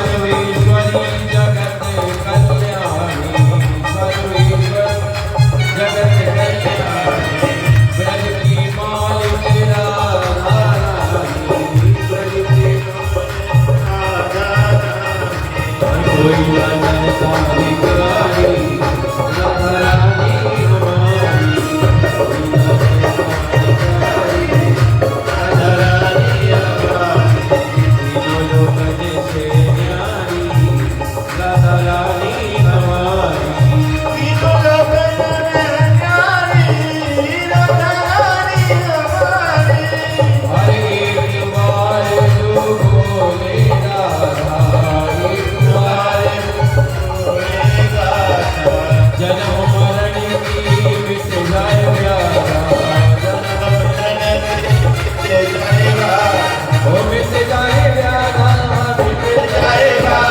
सर्वेश्वरी जगत कल्याणी सर्वेश्वर जगत कल्याणी ब्रज की मालिक राधा रानी ब्रज की राधा रानी कोई नजर सारी करारी राधा रानी हमारी कोई नजर सारी करारी राधा रानी हमारी तीनों लोग जैसे न्यारी राधा रानी हमारी तीनों लोग न्यारी राधा रानी हमारी हर एक बार जो बोले राधा एक बार बोले राधा जन्म मरण की मिट जाए प्यारा जन्म मरण की मिट जाए ओ मिट जाए प्यारा मिट जाए प्यारा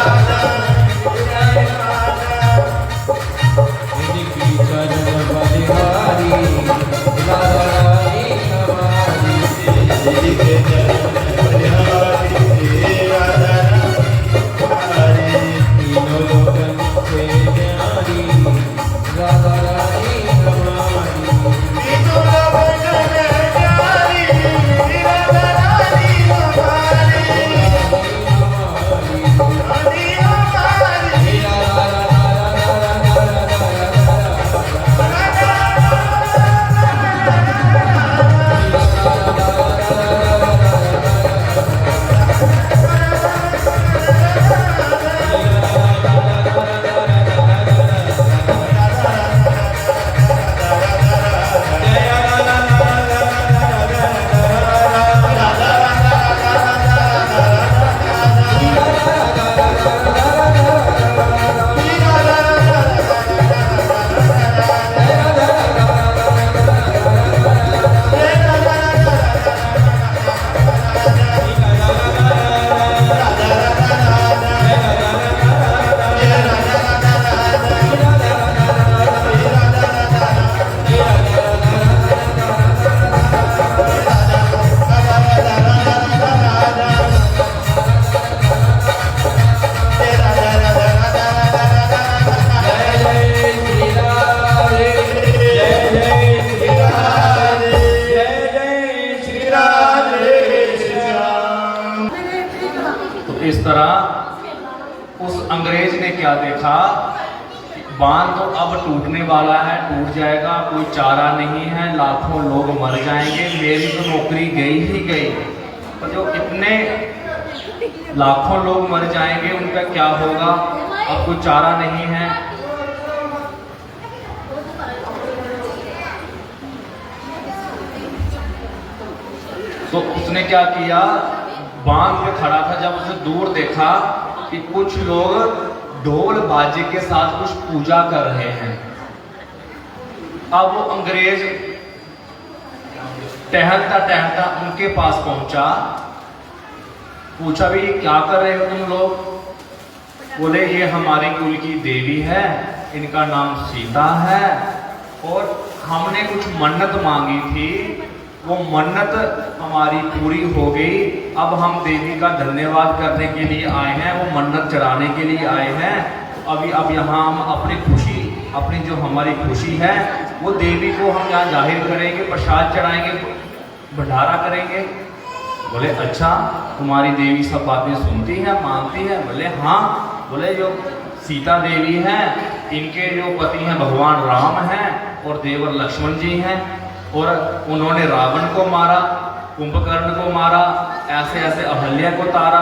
मिट जाए प्यारा इनकी चरण बलिहारी राधा रानी हमारी इनके चरण बलिहारी राधा रानी तीनों लोगन से न्यारी राधा रानी हमारी तीनों लोगन से न्यारी राधा रानी हमारी रानी हमारी तो इस तरह उस अंग्रेज ने क्या देखा, बांध तो अब टूटने वाला है, टूट जाएगा, कोई चारा नहीं है, लाखों लोग मर जाएंगे, मेरी तो नौकरी गई ही गई। तो जो इतने लाखों लोग मर जाएंगे उनका क्या होगा, अब कोई चारा नहीं है। तो उसने क्या किया, बांध पे खड़ा था, जब उसने दूर देखा कि कुछ लोग ढोल बाजे के साथ कुछ पूजा कर रहे हैं। अब वो अंग्रेज टहलता टहलता उनके पास पहुंचा, पूछा भी क्या कर रहे हो तुम लोग। बोले ये हमारे कुल की देवी है, इनका नाम सीता है, और हमने कुछ मन्नत मांगी थी, वो मन्नत हमारी पूरी हो गई। अब हम देवी का धन्यवाद करने के लिए आए हैं, वो मन्नत चढ़ाने के लिए आए हैं। अब यहाँ हम अपनी खुशी, अपनी जो हमारी खुशी है वो देवी को हम यहाँ जाहिर करेंगे, प्रसाद चढ़ाएंगे, भंडारा करेंगे। बोले अच्छा, तुम्हारी देवी सब बातें सुनती है, मानती है। बोले हाँ। बोले जो सीता देवी है, इनके जो पति हैं भगवान राम हैं और देवर लक्ष्मण जी हैं, और उन्होंने रावण को मारा, कुंभकर्ण को मारा, ऐसे ऐसे अहल्या को तारा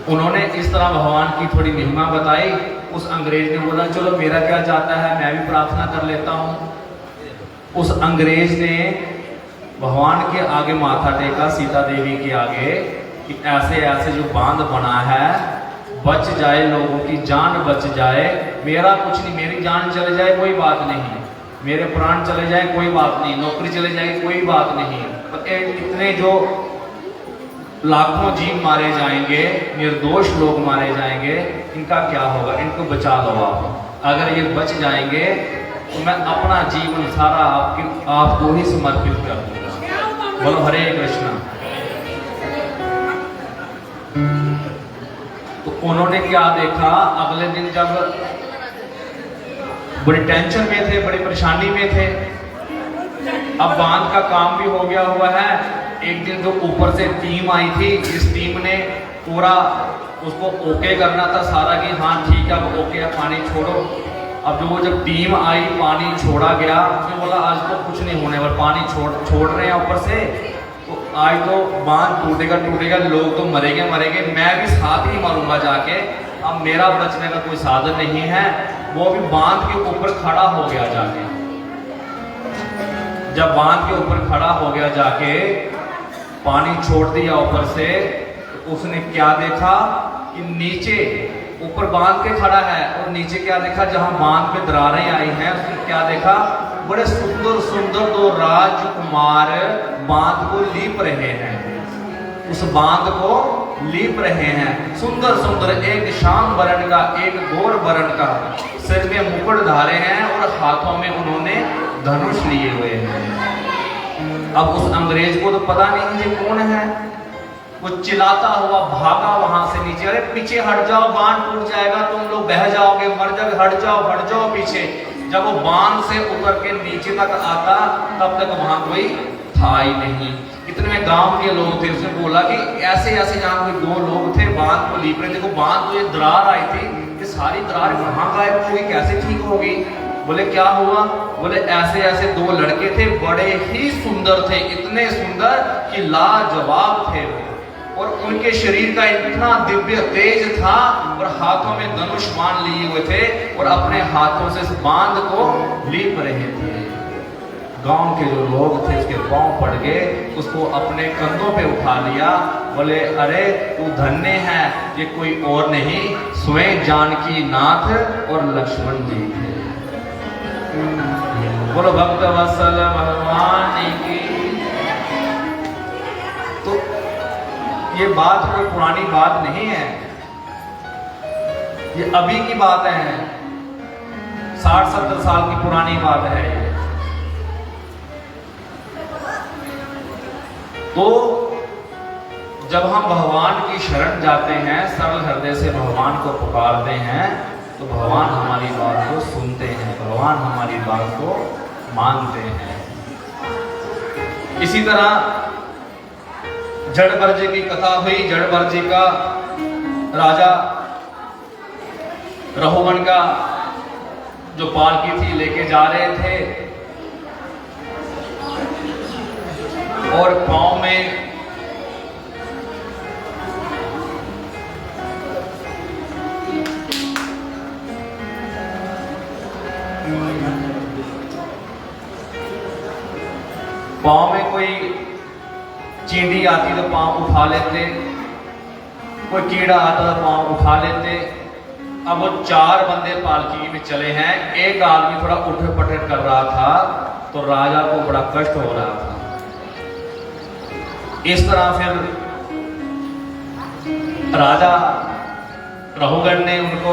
उन्होंने इस तरह भगवान की थोड़ी महिमा बताई। उस अंग्रेज ने बोला चलो मेरा क्या जाता है, मैं भी प्रार्थना कर लेता हूँ। उस अंग्रेज ने भगवान के आगे माथा टेका, सीता देवी के आगे, कि ऐसे ऐसे जो बांध बना है बच जाए, लोगों की जान बच जाए, मेरा कुछ नहीं, मेरी जान चले जाए कोई बात नहीं, मेरे प्राण चले जाए कोई बात नहीं, नौकरी चले जाए कोई बात नहीं, इतने जो लाखों जीव मारे जाएंगे, निर्दोष लोग मारे जाएंगे, इनका क्या होगा, इनको बचा लो आप। अगर ये बच जाएंगे तो मैं अपना जीवन सारा आपको ही समर्पित कर दूंगा। बोलो हरे कृष्णा। तो उन्होंने क्या देखा, अगले दिन जब बड़ी टेंशन में थे, बड़ी परेशानी में थे, अब बांध का काम भी हो गया हुआ है। एक दिन जो ऊपर से टीम आई थी, इस टीम ने पूरा उसको ओके करना था सारा कि हाँ ठीक है अब ओके है, पानी छोड़ो। अब जब टीम आई, पानी छोड़ा गया, उसने बोला आज तो कुछ नहीं होने वाला, पानी छोड़ रहे हैं ऊपर से, तो आज तो बांध टूटेगा, लोग तो मरेंगे, मैं भी साथ ही मरूंगा जाके, अब मेरा बचने का कोई साधन नहीं है। वो अभी बांध के ऊपर खड़ा हो गया जाके, जब बांध के ऊपर खड़ा हो गया जाके, पानी छोड़ दिया ऊपर से, तो उसने क्या देखा कि नीचे, ऊपर बांध के खड़ा है और नीचे क्या देखा, जहां बांध पे दरारें आई हैं, उसने क्या देखा, बड़े सुंदर सुंदर दो राजकुमार बांध को लीप रहे हैं, उस बांध को लीप रहे हैं, सुंदर सुंदर, एक श्याम वर्ण का, एक गोर वर्ण का, सिर में मुकुट धारे हैं और हाथों में उन्होंने धनुष लिए हुए हैं। अब उस अंग्रेज को तो पता नहीं ये कौन है, वो चिल्लाता हुआ भागा वहां से नीचे, अरे पीछे हट जाओ, बांध टूट जाएगा, तुम लोग बह जाओगे, मर जाओगे, हट जाओ पीछे। जब वो बांध से उतर के नीचे तक आता, तब तक वहां कोई था ही नहीं। इतने में गांव के लोग थे, उसने बोला कि ऐसे जहां कोई दो लोग थे बांध को लीप रहे, देखो बांध तो ये दरार आई थी, ये सारी दरार कहाँ गायब होगी, कैसे ठीक होगी। बोले क्या हुआ, बोले ऐसे दो लड़के थे, बड़े ही सुंदर थे, इतने सुंदर कि लाजवाब थे वो, और उनके शरीर का इतना दिव्य तेज था, और हाथों में धनुष बाण लिए हुए थे, और अपने हाथों से इस बांध को लीप रहे थे। गांव के जो लोग थे उसके पांव पड़ गए, उसको अपने कंधों पे उठा लिया, बोले अरे तू धन्य है, ये कोई और नहीं, स्वयं जानकी नाथ और लक्ष्मण जी थे। बोलो भक्त वत्सल भगवान की। तो ये बात कोई पुरानी बात नहीं है, ये अभी की बात है, 60-70 साल की पुरानी बात है। तो जब हम भगवान की शरण जाते हैं, सरल हृदय से भगवान को पुकारते हैं, तो भगवान हमारी बात को सुनते हैं, भगवान हमारी बात को मानते हैं। इसी तरह जड़भरजी की कथा हुई। जड़भरजी का राजा रहुगण का जो पालकी थी लेके जा रहे थे, और पांव में कोई चींटी आती तो पांव उठा लेते, कोई कीड़ा आता तो पांव उठा लेते। अब वो 4 बंदे पालकी में चले हैं, एक आदमी थोड़ा उठे पटक कर रहा था, तो राजा को बड़ा कष्ट हो रहा था। इस तरह फिर राजा रहुगण ने उनको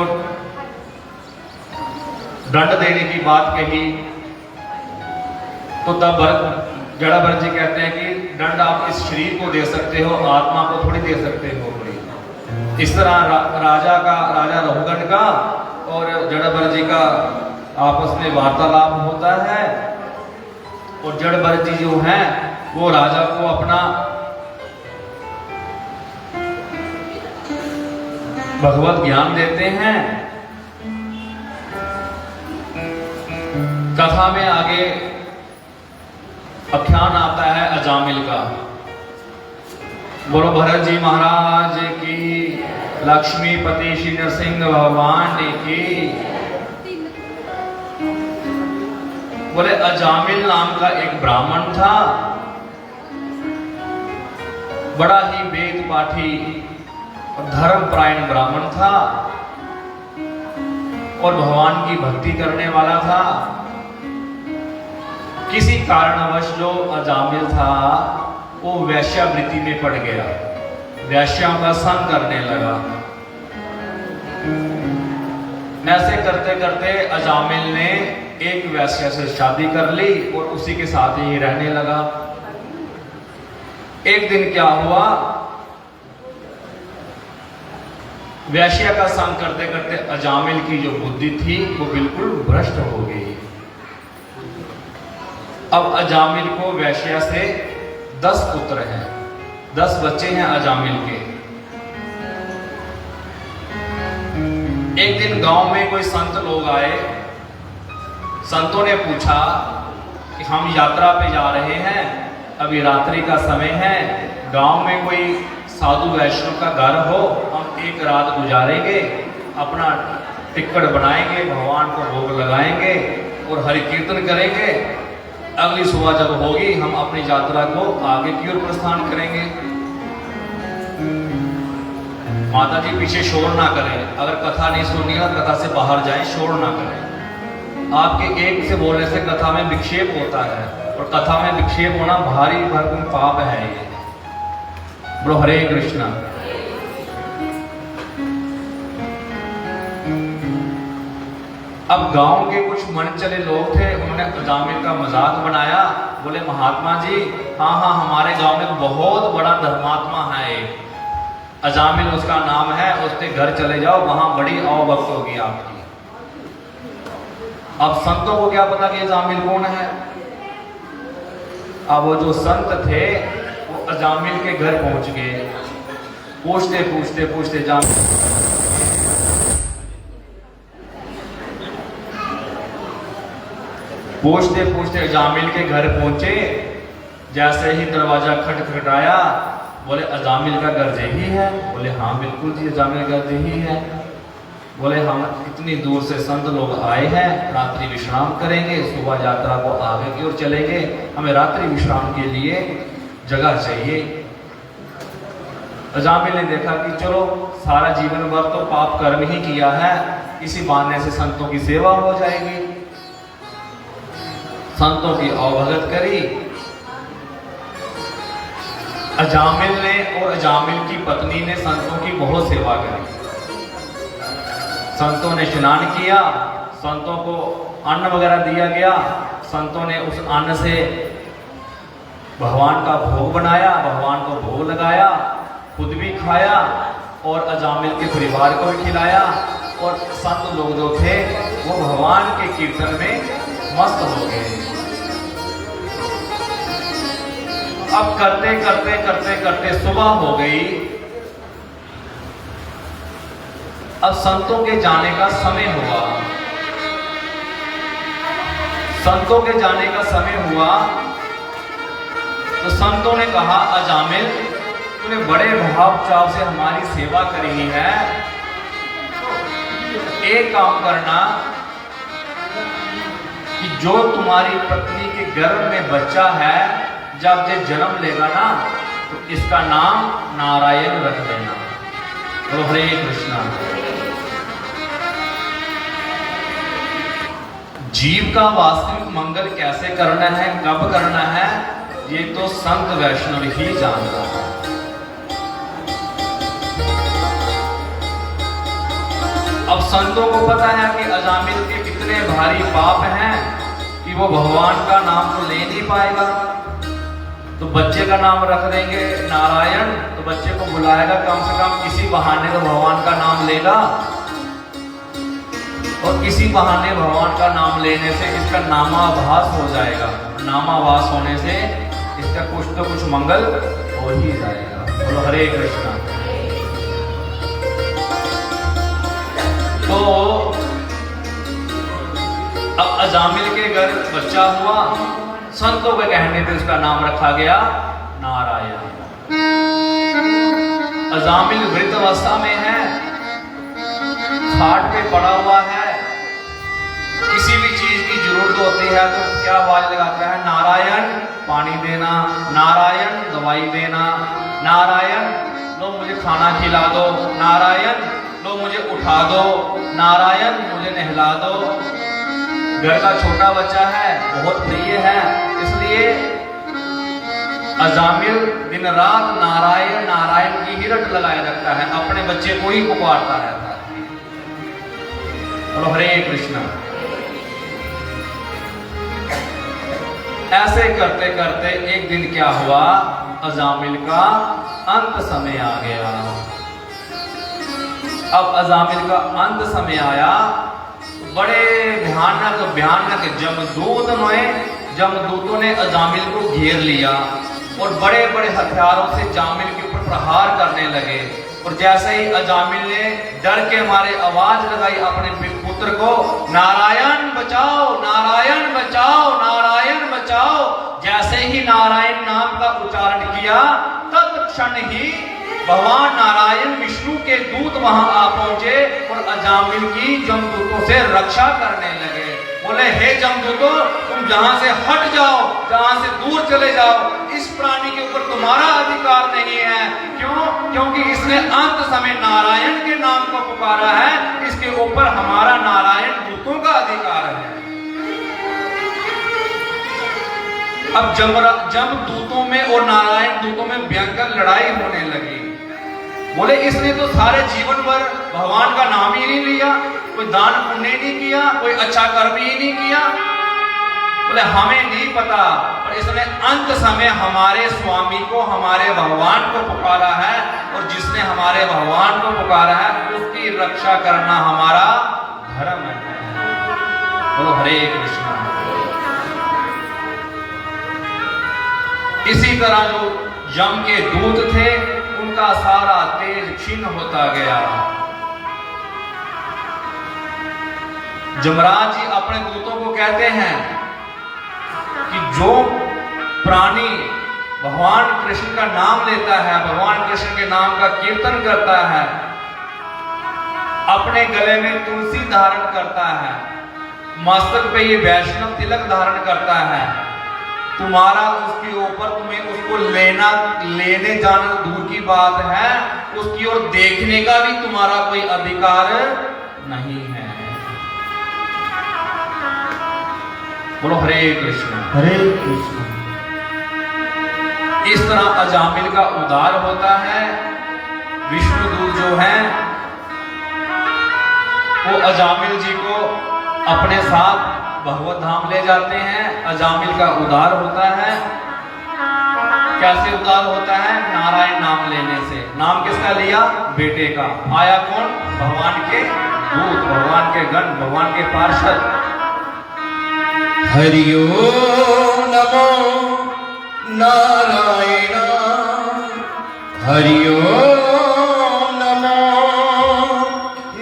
दंड देने की बात कही, तो तब जड़भरत जी कहते हैं कि दंड आप इस शरीर को दे सकते हो, आत्मा को थोड़ी दे सकते हो। इस तरह राजा रहुगण का और जड़भरत जी का आपस में वार्तालाप होता है, और जड़भरत जी जो हैं वो राजा को अपना भगवत ज्ञान देते हैं। कथा में आगे आख्यान आता है अजामिल का। बोलो भरत जी महाराज की, लक्ष्मीपति श्री नरसिंह भगवान की। बोले अजामिल नाम का एक ब्राह्मण था, बड़ा ही वेद पाठी और धर्मपरायण ब्राह्मण था, और भगवान की भक्ति करने वाला था। किसी कारणवश जो अजामिल था वो वैश्यावृत्ति में पड़ गया, वैश्याओं का संग करने लगा। ऐसे करते करते अजामिल ने एक वैश्या से शादी कर ली और उसी के साथ ही रहने लगा। एक दिन क्या हुआ, वैश्या का संग करते करते अजामिल की जो बुद्धि थी वो बिल्कुल भ्रष्ट हो गई। अब अजामिल को वैश्या से 10 पुत्र हैं, 10 बच्चे हैं अजामिल के। एक दिन गांव में कोई संत लोग आए। संतों ने पूछा कि हम यात्रा पे जा रहे हैं, अभी रात्रि का समय है, गांव में कोई साधु वैष्णव का घर हो, हम एक रात गुजारेंगे, अपना टिकट बनाएंगे, भगवान को भोग लगाएंगे और हरि कीर्तन करेंगे। अगली सुबह जब होगी हम अपनी यात्रा को आगे की ओर प्रस्थान करेंगे। माता जी पीछे शोर ना करें, अगर कथा नहीं सुननी है कथा से बाहर जाएं, शोर ना करें। आपके एक से बोलने से कथा में विक्षेप होता है और कथा में विक्षेप होना भारी भरपूर पाप है। ये बोलो हरे कृष्णा। अब गांव के कुछ मनचले लोग थे, उन्होंने अजामिल का मजाक बनाया। बोले महात्मा जी, हाँ हमारे गांव में बहुत बड़ा धर्मात्मा है एक, अजामिल उसका नाम है, उसके घर चले जाओ, वहां बड़ी आवभक्त होगी आपकी। अब संतों को क्या पता कि अजामिल कौन है। अब वो जो संत थे वो अजामिल के घर पहुंच गए। पूछते पूछते पूछते अजामिल के घर पहुंचे। जैसे ही दरवाजा खटखटाया, बोले अजामिल का घर यही है? बोले हाँ बिल्कुल जी, अजामिल का घर यही है। बोले हम इतनी दूर से संत लोग आए हैं, रात्रि विश्राम करेंगे, सुबह यात्रा को आगे की ओर चलेंगे, हमें रात्रि विश्राम के लिए जगह चाहिए। अजामिल ने देखा कि चलो सारा जीवन भर तो पाप कर्म ही किया है, इसी बहाने से संतों की सेवा हो जाएगी। संतों की अवभगत करी अजामिल ने, और अजामिल की पत्नी ने संतों की बहुत सेवा करी। संतों ने स्नान किया, संतों को अन्न वगैरह दिया गया, संतों ने उस अन्न से भगवान का भोग बनाया, भगवान को भोग लगाया, खुद भी खाया और अजामिल के परिवार को भी खिलाया। और संत लोग जो थे वो भगवान के कीर्तन में मस्त हो गए। अब करते करते करते करते सुबह हो गई। अब संतों के जाने का समय हुआ। संतों के जाने का समय हुआ तो संतों ने कहा अजामिल, तूने बड़े भाव चाव से हमारी सेवा करी है, एक काम करना कि जो तुम्हारी पत्नी के गर्भ में बच्चा है, जब ये जन्म लेगा ना तो इसका नाम नारायण रख देना। तो हरे कृष्णा। जीव का वास्तविक मंगल कैसे करना है, कब करना है, ये तो संत वैष्णव ही जानता है। अब संतों को पता है कि अजामिल के कितने भारी पाप हैं कि वो भगवान का नाम तो ले नहीं पाएगा। तो बच्चे का नाम रख देंगे नारायण, तो बच्चे को बुलाएगा, कम से कम किसी बहाने तो भगवान का नाम लेगा, और किसी बहाने भगवान का नाम लेने से इसका नामाभास हो जाएगा। नामाभास होने से इसका कुछ तो कुछ मंगल हो ही जाएगा। बोलो हरे कृष्णा। तो अब अजामिल के घर बच्चा हुआ, संतों के कहने पे उसका नाम रखा गया नारायण। अजामिल वृद्ध अवस्था में है, खाट पे पड़ा हुआ है, किसी भी चीज की जरूरत होती है तो क्या आवाज लगाता है, नारायण पानी देना, नारायण दवाई देना, नारायण लो मुझे खाना खिला दो, नारायण लो मुझे उठा दो, नारायण मुझे नहला दो। घर का छोटा बच्चा है, बहुत प्रिय है, इसलिए अजामिल दिन रात नारायण नारायण की ही रट लगाए रखता है, अपने बच्चे को ही पुकारता रहता है। और हरे कृष्णा। ऐसे करते करते एक दिन क्या हुआ, अजामिल का अंत समय आ गया। अब अजामिल का अंत समय आया, बड़े भयानक जमदूतों ने अजामिल को घेर लिया और बड़े बड़े हथियारों से जामिल के ऊपर प्रहार करने लगे। और जैसे ही अजामिल ने डर के मारे आवाज लगाई अपने पुत्र को, नारायण बचाओ, नारायण बचाओ, नारायण बचाओ। जैसे ही नारायण नाम का उच्चारण किया, तत्क्षण ही भगवान नारायण विष्णु के दूत वहां आ पहुंचे और अजामिल की जमदूतों से रक्षा करने लगे। बोले, हे जमदूतों, तुम जहां से हट जाओ, जहां से दूर चले जाओ, इस प्राणी के ऊपर तुम्हारा अधिकार नहीं है। क्यों? क्योंकि इसने अंत समय नारायण के नाम को पुकारा है, इसके ऊपर हमारा नारायण दूतों का अधिकार है। अब जमदूतों में और नारायण दूतों में भयंकर लड़ाई होने लगी। बोले, इसने तो सारे जीवन भर भगवान का नाम ही नहीं लिया, कोई दान पुण्य नहीं किया, कोई अच्छा कर्म ही नहीं किया। बोले, हमें नहीं पता, पर इसने अंत समय हमारे स्वामी को, हमारे भगवान को पुकारा है, और जिसने हमारे भगवान को पुकारा है उसकी रक्षा करना हमारा धर्म है। बोलो हरे कृष्णा। इसी तरह जो यम के दूत थे, उनका सारा तेज क्षीण होता गया। जमराज जी अपने दूतों को कहते हैं कि जो प्राणी भगवान कृष्ण का नाम लेता है, भगवान कृष्ण के नाम का कीर्तन करता है, अपने गले में तुलसी धारण करता है, मस्तक पे ये वैष्णव तिलक धारण करता है, तुम्हारा उसके ऊपर, तुम्हें उसको लेने जाना दूर की बात है, उसकी ओर देखने का भी तुम्हारा कोई अधिकार नहीं है। बोलो हरे कृष्ण। हरे कृष्ण। इस तरह अजामिल का उद्धार होता है। विष्णुदूत जो हैं वो अजामिल जी को अपने साथ भगवत धाम ले जाते हैं। अजामिल का उद्धार होता है। कैसे उद्धार होता है? नारायण नाम लेने से। नाम किसका लिया? बेटे का। आया कौन? भगवान के दूत, भगवान के गण, भगवान के पार्षद। हरि ओम नमो नारायण, हरि ओम नमो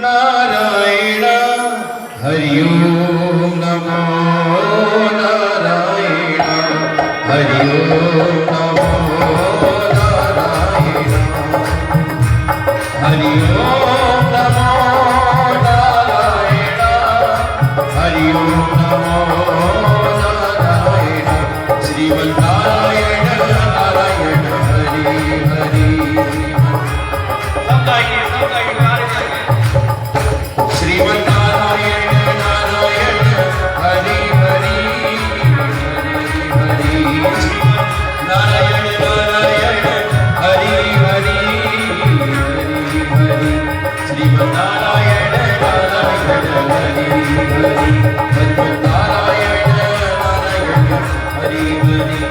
नारायण, हरि ओम नमो नारायण, हरि ओम नमो नारायण, हरि ओम नमो नारायण, हरि ओम नमो नारायण, श्रीमन्नारायण नारायण हरि हरि। सब गाइए, नारे गाइए। श्रीमन्नारायण नारायण हरि हरि हरि हरि, नारायण नारायण हरि हरि हरि हरि, श्रीमन्नारायण नारायण हरि हरि, भगवन्नारायण नारायण हरि हरि।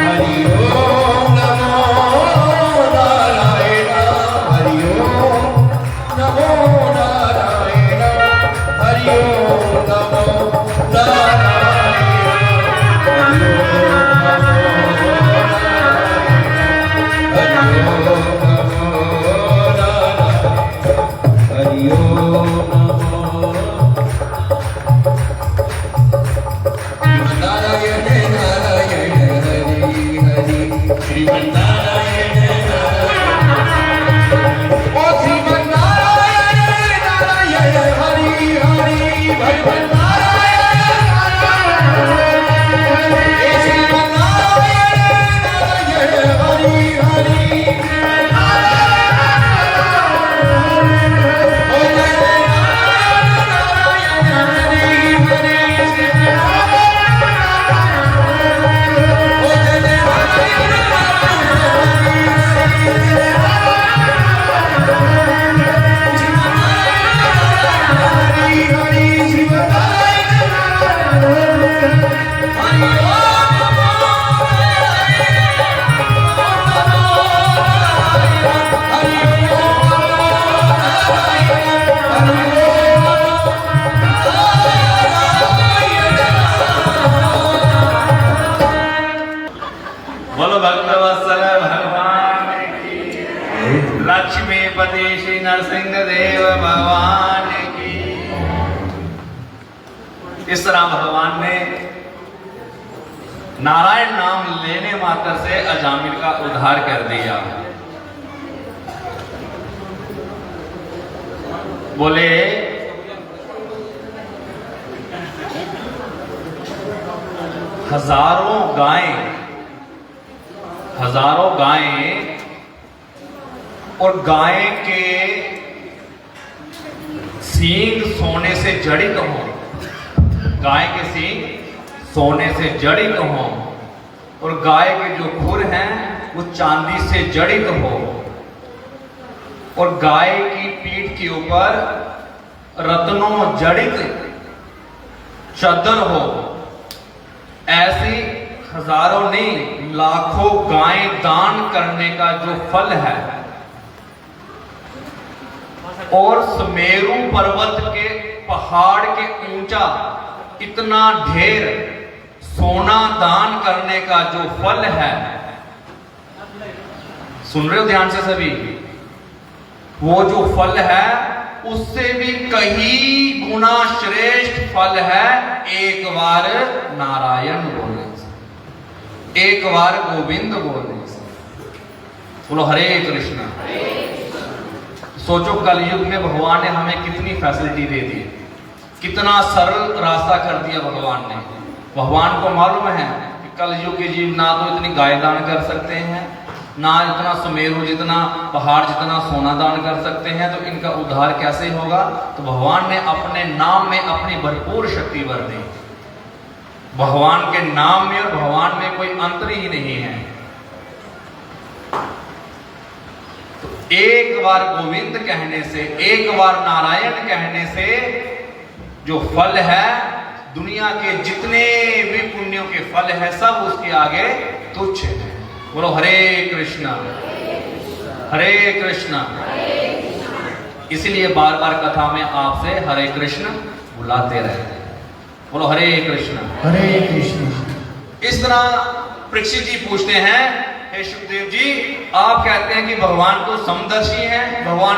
हरि ओम नमो नारायण, हरि ओम नमो नारायण, हरि ओम नमो नारायण, हरि ओम नमो नारायण, हरि ओम नमो नारायण, हरि ओम नमो नारायण नारायण हरि हरि, श्रीमन्नारायण नारायण, ओ श्रीमन्नारायण नारायण हरि हरि, भगवन्नारायण नारायण, हे श्रीमन्नारायण नारायण हरि हरि, ओ नारायण नारायण हरि हरि, बोलो भक्तवत्सल भगवान की, लक्ष्मीपति श्री नरसिंह देव भगवान की। इस तरह भगवान ने नारायण नाम लेने मात्र से अजामिल का उद्धार कर दिया। बोले हजारों गायें और गाय के सींग सोने से जड़ित हों, गाय के सींग सोने से जड़ित हों और गाय के जो खुर हैं वो चांदी से जड़ित हो और गाय की पीठ के ऊपर रत्नों जड़ित चद्दर हो, ऐसी हजारों नहीं लाखों गायें दान करने का जो फल है और सुमेरु पर्वत के पहाड़ के ऊंचा इतना ढेर सोना दान करने का जो फल है, सुन रहे हो ध्यान से सभी, वो जो फल है उससे भी कहीं गुना श्रेष्ठ फल है एक बार नारायण बोलने से, एक बार गोविंद बोलने से। बोलो हरे कृष्णा। सोचो कलयुग में भगवान ने हमें कितनी फैसिलिटी दे दी, कितना सरल रास्ता कर दिया भगवान ने। भगवान को मालूम है कि कलयुग के जीव ना तो इतनी गाय दान कर सकते हैं, ना इतना सुमेरु जितना पहाड़ जितना सोना दान कर सकते हैं, तो इनका उद्धार कैसे होगा। तो भगवान ने अपने नाम में अपनी भरपूर शक्ति भर दी। भगवान के नाम में और भगवान में कोई अंतर ही नहीं है। तो एक बार गोविंद कहने से, एक बार नारायण कहने से जो फल है, दुनिया के जितने भी पुण्यों के फल है सब उसके आगे तुच्छ है। बोलो हरे कृष्णा हरे कृष्णा। इसलिए बार बार कथा में आपसे हरे कृष्ण बुलाते रहते हैं। बोलो हरे कृष्णा हरे कृष्ण। इस तरह परीक्षित जी पूछते हैं, हे सुखदेव जी, आप कहते हैं कि भगवान तो समदर्शी हैं, भगवान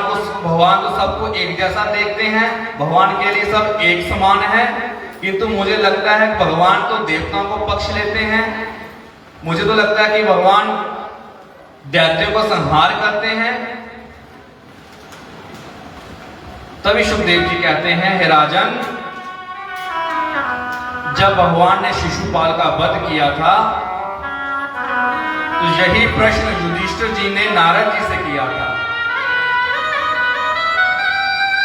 तो सबको एक जैसा देखते हैं, भगवान के लिए सब एक समान है, किंतु मुझे लगता है कि भगवान तो देवताओं को पक्ष लेते हैं, मुझे तो लगता है कि भगवान दैत्यों को संहार करते हैं। तभी सुखदेव जी कहते हैं, हे राजन, जब भगवान ने शिशुपाल का वध किया था तो यही प्रश्न युधिष्ठिर जी ने नारद जी से किया था।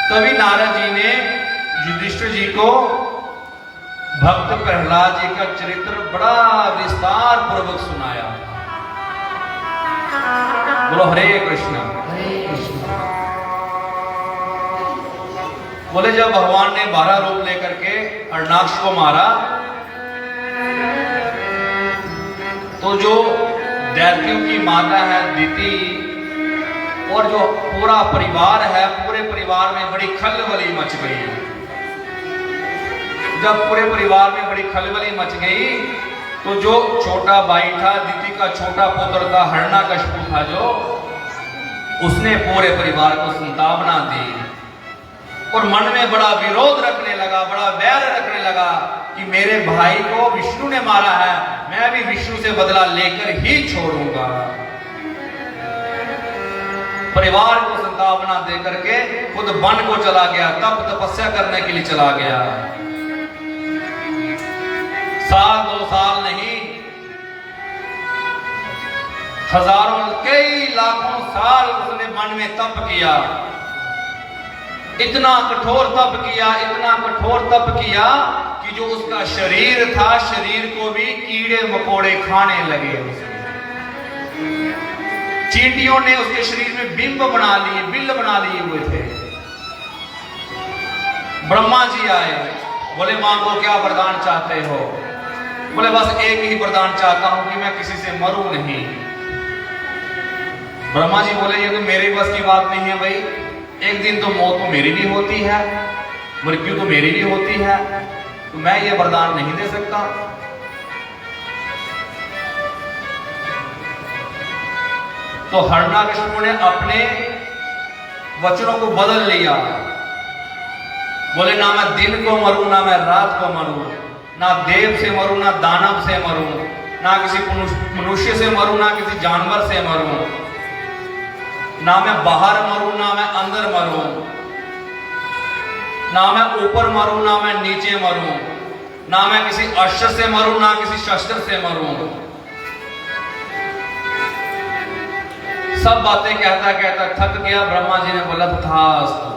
तभी नारद जी ने युधिष्ठिर जी को भक्त प्रहलाद जी का चरित्र बड़ा विस्तार पूर्वक सुनाया। बोलो हरे कृष्णा हरे कृष्ण। बोले जब भगवान ने 12 रूप लेकर के अर्णाक्ष को मारा तो जो दैत्यों की माता है दीति और जो पूरा परिवार है, पूरे परिवार में बड़ी खलबली मच गई। जब पूरे परिवार में बड़ी खलबली मच गई तो जो छोटा भाई था, दीति का छोटा पुत्र था, हिरण्यकशिपु था, जो उसने पूरे परिवार को संतावना दी और मन में बड़ा विरोध रखने लगा, बड़ा वैर रखने लगा कि मेरे भाई को विष्णु ने मारा है, मैं भी विष्णु से बदला लेकर ही छोड़ूंगा। परिवार को संतावना देकर के खुद वन को चला गया, तप तपस्या करने के लिए चला गया। साल 2 साल नहीं, हजारों कई लाखों साल उसने मन में तप किया, इतना कठोर तप किया, इतना कठोर तप किया कि जो उसका शरीर था, शरीर को भी कीड़े मकोड़े खाने लगे। चींटियों ने उसके शरीर में बिंब बना लिए, बिल बना लिए हुए थे। ब्रह्मा जी आए, बोले मांगो क्या वरदान चाहते हो? बोले बस एक ही वरदान चाहता हूं कि मैं किसी से मरूं नहीं। ब्रह्मा जी बोले ये तो मेरे बस की बात नहीं है भाई, एक दिन तो मौत तो मेरी भी होती है, मृत्यु तो मेरी भी होती है, तो मैं ये वरदान नहीं दे सकता। तो हिरण्यकशिपु ने अपने वचनों को बदल लिया। बोले ना मैं दिन को मरूं ना मैं रात को मरूं, ना देव से मरूं ना दानव से मरूं, ना किसी मनुष्य से मरूं ना किसी जानवर से मरूं, ना मैं बाहर मरूं ना मैं अंदर मरूं, ना मैं ऊपर मरूं ना मैं नीचे मरूं, ना मैं किसी अस्त्र से मरूं ना किसी शस्त्र से मरूं। सब बातें कहता कहता थक गया। ब्रह्मा जी ने बोला तथास्तु,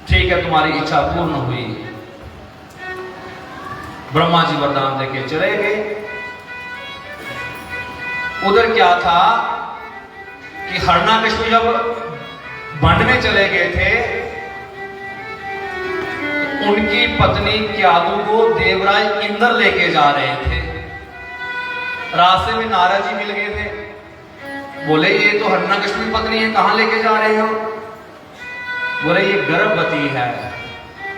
ठीक है तुम्हारी इच्छा पूर्ण हुई। ब्रह्मा जी वरदान देके चले गए। उधर क्या था कि हिरण्यकशिपु जब वन में चले गए थे, उनकी पत्नी क्यादु को देवराज इंद्र लेके जा रहे थे। रास्ते में नारद जी मिल गए थे। बोले ये तो हिरण्यकशिपु की पत्नी है, कहां लेके जा रहे हो? बोले ये गर्भवती है,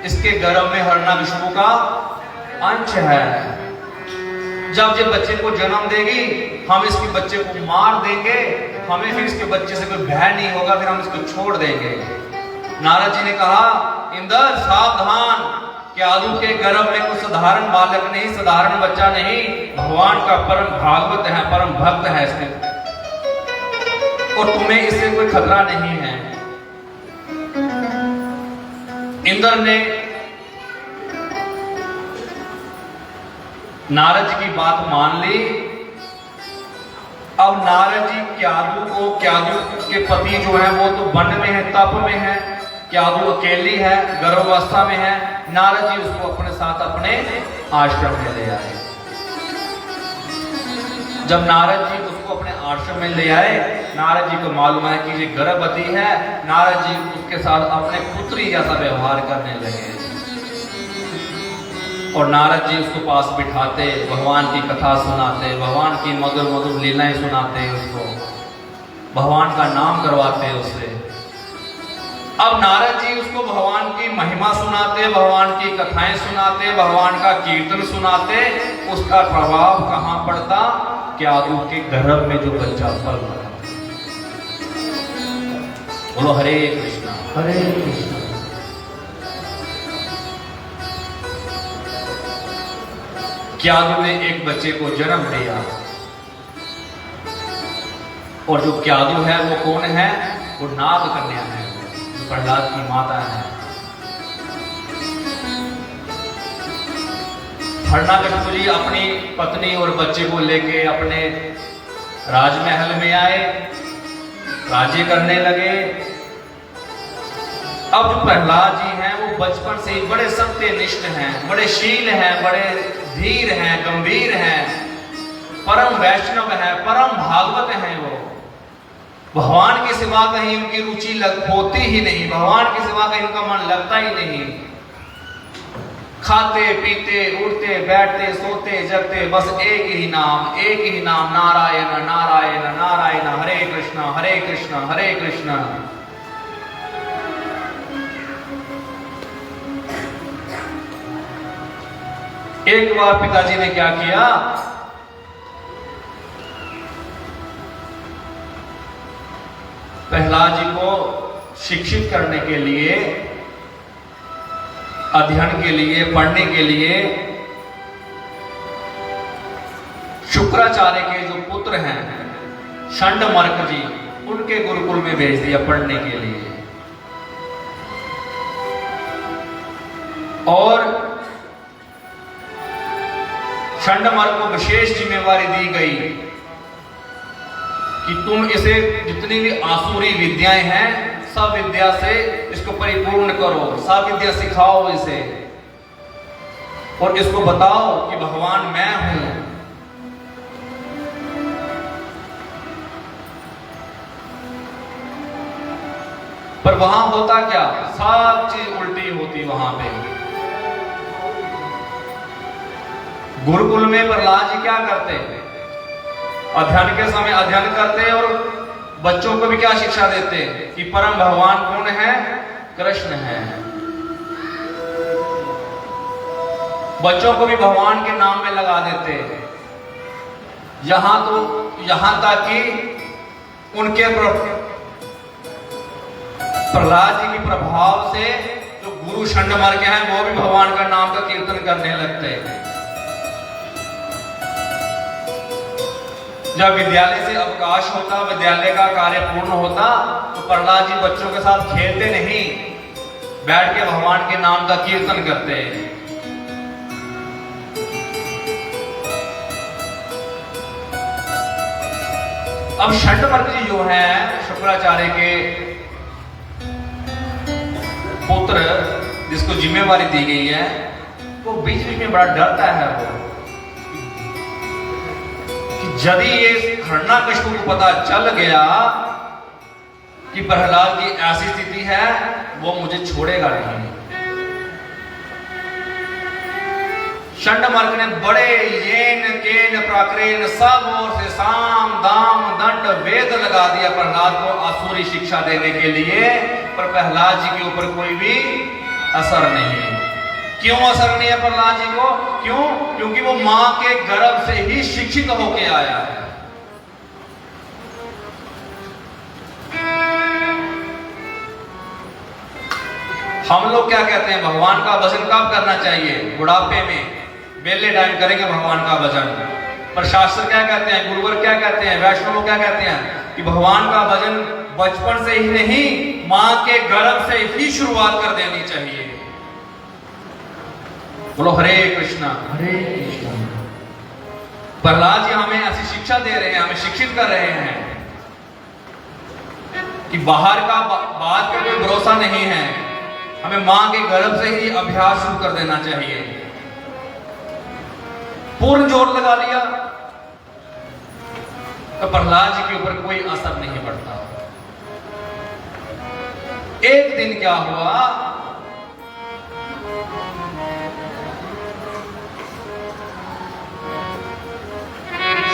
इसके गर्भ में हिरण्यकशिपु का अंश है। जब ये बच्चे को जन्म देगी हम इसके बच्चे को मार देंगे, हमें फिर इसके बच्चे से कोई भय नहीं होगा, फिर हम इसको छोड़ देंगे। नारद जी ने कहा इंद्र सावधान, क्यादु के गर्भ में कोई साधारण बालक नहीं, साधारण बच्चा नहीं, भगवान का परम भागवत है, परम भक्त है इसमें, और तुम्हें इससे कोई खतरा नहीं है। इंद्र ने नारद जी की बात मान ली। अब नारद जी क्यादु के पति जो है वो तो वन में है, तप में है, क्यादु अकेली है, गर्भावस्था में है। नारद जी उसको अपने साथ अपने आश्रम में ले आए। जब नारद जी उसको अपने आश्रम में ले आए, नारद जी को मालूम है कि ये गर्भवती है। नारद जी उसके साथ अपने पुत्री जैसा व्यवहार करने लगे और नारद जी उसको पास बिठाते, भगवान की कथा सुनाते, भगवान की मधुर मधुर लीलाएं सुनाते, उसको भगवान का नाम करवाते उससे। अब नारद जी उसको भगवान की महिमा सुनाते, भगवान की कथाएं सुनाते, भगवान का कीर्तन सुनाते। उसका प्रभाव कहां पड़ता? क्यादु के गर्भ में जो बच्चा पल रहा। बोलो हरे कृष्णा। हरे कृष्ण। क्यादु ने एक बच्चे को जन्म दिया, और जो क्यादु है वो कौन है? वो नाग कन्या है, जो प्रहलाद की माता है। हिरण्यकशिपु जी अपनी पत्नी और बच्चे को लेके अपने राजमहल में आए, राज्य करने लगे। अब जो प्रहलाद जी हैं वो बचपन से ही बड़े सत्यनिष्ठ हैं, बड़े शील हैं, बड़े धीर हैं, गंभीर हैं, परम वैष्णव हैं, परम भागवत हैं। वो भगवान के सिवा कहीं उनकी रुचि होती ही नहीं, भगवान के सिवा कहीं उनका मन लगता ही नहीं। खाते पीते उठते बैठते सोते जगते बस एक ही नाम, एक ही नाम, नारायण नारायण नारायण, हरे कृष्ण हरे कृष्ण हरे कृष्ण। एक बार पिताजी ने क्या किया, प्रहलाद जी को शिक्षित करने के लिए, अध्ययन के लिए, पढ़ने के लिए शुक्राचार्य के जो पुत्र हैं षंडमर्क जी, उनके गुरुकुल में भेज दिया पढ़ने के लिए। और षंडमर्क को विशेष जिम्मेवारी दी गई कि तुम इसे जितनी भी आसुरी विद्याएं हैं सब विद्या से इसको परिपूर्ण करो, सब विद्या सिखाओ इसे, और इसको बताओ कि भगवान मैं हूं। पर वहां होता क्या, सब चीज उल्टी होती वहां पे। गुरुकुल में प्रहलाद जी क्या करते? अध्ययन के समय अध्ययन करते और बच्चों को भी क्या शिक्षा देते कि परम भगवान कौन है? कृष्ण है। बच्चों को भी भगवान के नाम में लगा देते। यहां तक कि उनके प्रहलाद जी के प्रभाव से जो गुरु षंडमार्ग हैं वो भी भगवान का नाम का कीर्तन करने लगते। जब विद्यालय से अवकाश होता, विद्यालय का कार्य पूर्ण होता, तो प्रहलाद जी बच्चों के साथ खेलते नहीं, बैठ के भगवान के नाम का कीर्तन करते। अब षंडमार्ग जी जो है शुक्राचार्य के पुत्र, जिसको जिम्मेवारी दी गई है, वो बीच बीच में बड़ा डरता है वो कि यदि ये हिरण्यकशिपु को पता चल गया कि प्रहलाद की ऐसी स्थिति है, वो मुझे छोड़ेगा नहीं। षंडमार्ग ने बड़े येन केन प्राक्रेन सब ओर से साम दाम दंड वेद लगा दिया प्रहलाद को आसुरी शिक्षा देने के लिए, पर प्रहलाद जी के ऊपर कोई भी असर नहीं है। क्यों असर नहीं है प्रहलाद जी को? क्यों? क्योंकि वो मां के गर्भ से ही शिक्षित होके आया है। हम लोग क्या कहते हैं? भगवान का भजन कब करना चाहिए? बुढ़ापे में, बेले टाइम करेंगे भगवान का भजन। पर शास्त्र क्या कहते हैं, गुरुवर क्या कहते हैं, वैष्णव क्या कहते हैं कि भगवान का भजन बचपन से ही नहीं, मां के गर्भ से ही शुरुआत कर देनी चाहिए। बोलो हरे कृष्णा। हरे कृष्णा। प्रहलाद जी हमें ऐसी शिक्षा दे रहे हैं, हमें शिक्षित कर रहे हैं कि बाहर का बात का कोई भरोसा नहीं है, हमें मां के गर्भ से ही अभ्यास शुरू कर देना चाहिए। पूर्ण जोर लगा लिया तो प्रहलाद जी के ऊपर कोई असर नहीं पड़ता। एक दिन क्या हुआ,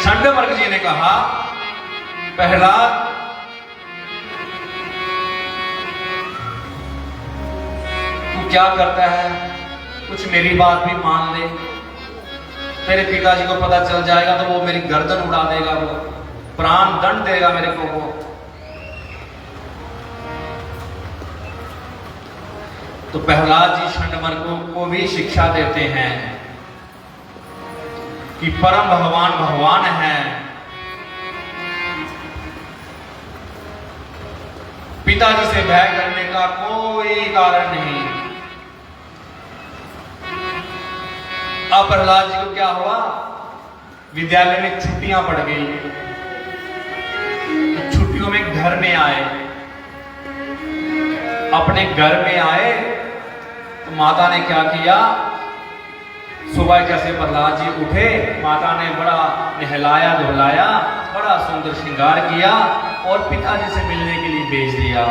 षंडमार्ग जी ने कहा, प्रहलाद तू क्या करता है, कुछ मेरी बात भी मान ले। मेरे पिताजी को पता चल जाएगा तो वो मेरी गर्दन उड़ा देगा, वो प्राण दंड देगा मेरे को। वो तो प्रहलाद जी षंडमार्ग को भी शिक्षा देते हैं कि परम भगवान भगवान है, पिताजी से भय करने का कोई कारण नहीं। अब प्रहलाद जी को क्या हुआ, विद्यालय में छुट्टियां पड़ गई, तो छुट्टियों में घर में आए। अपने घर में आए तो माता ने क्या किया, सुबह कैसे प्रहलाद जी उठे, माता ने बड़ा नहलाया धुलाया, बड़ा सुंदर श्रृंगार किया और पिताजी से मिलने के लिए भेज दिया।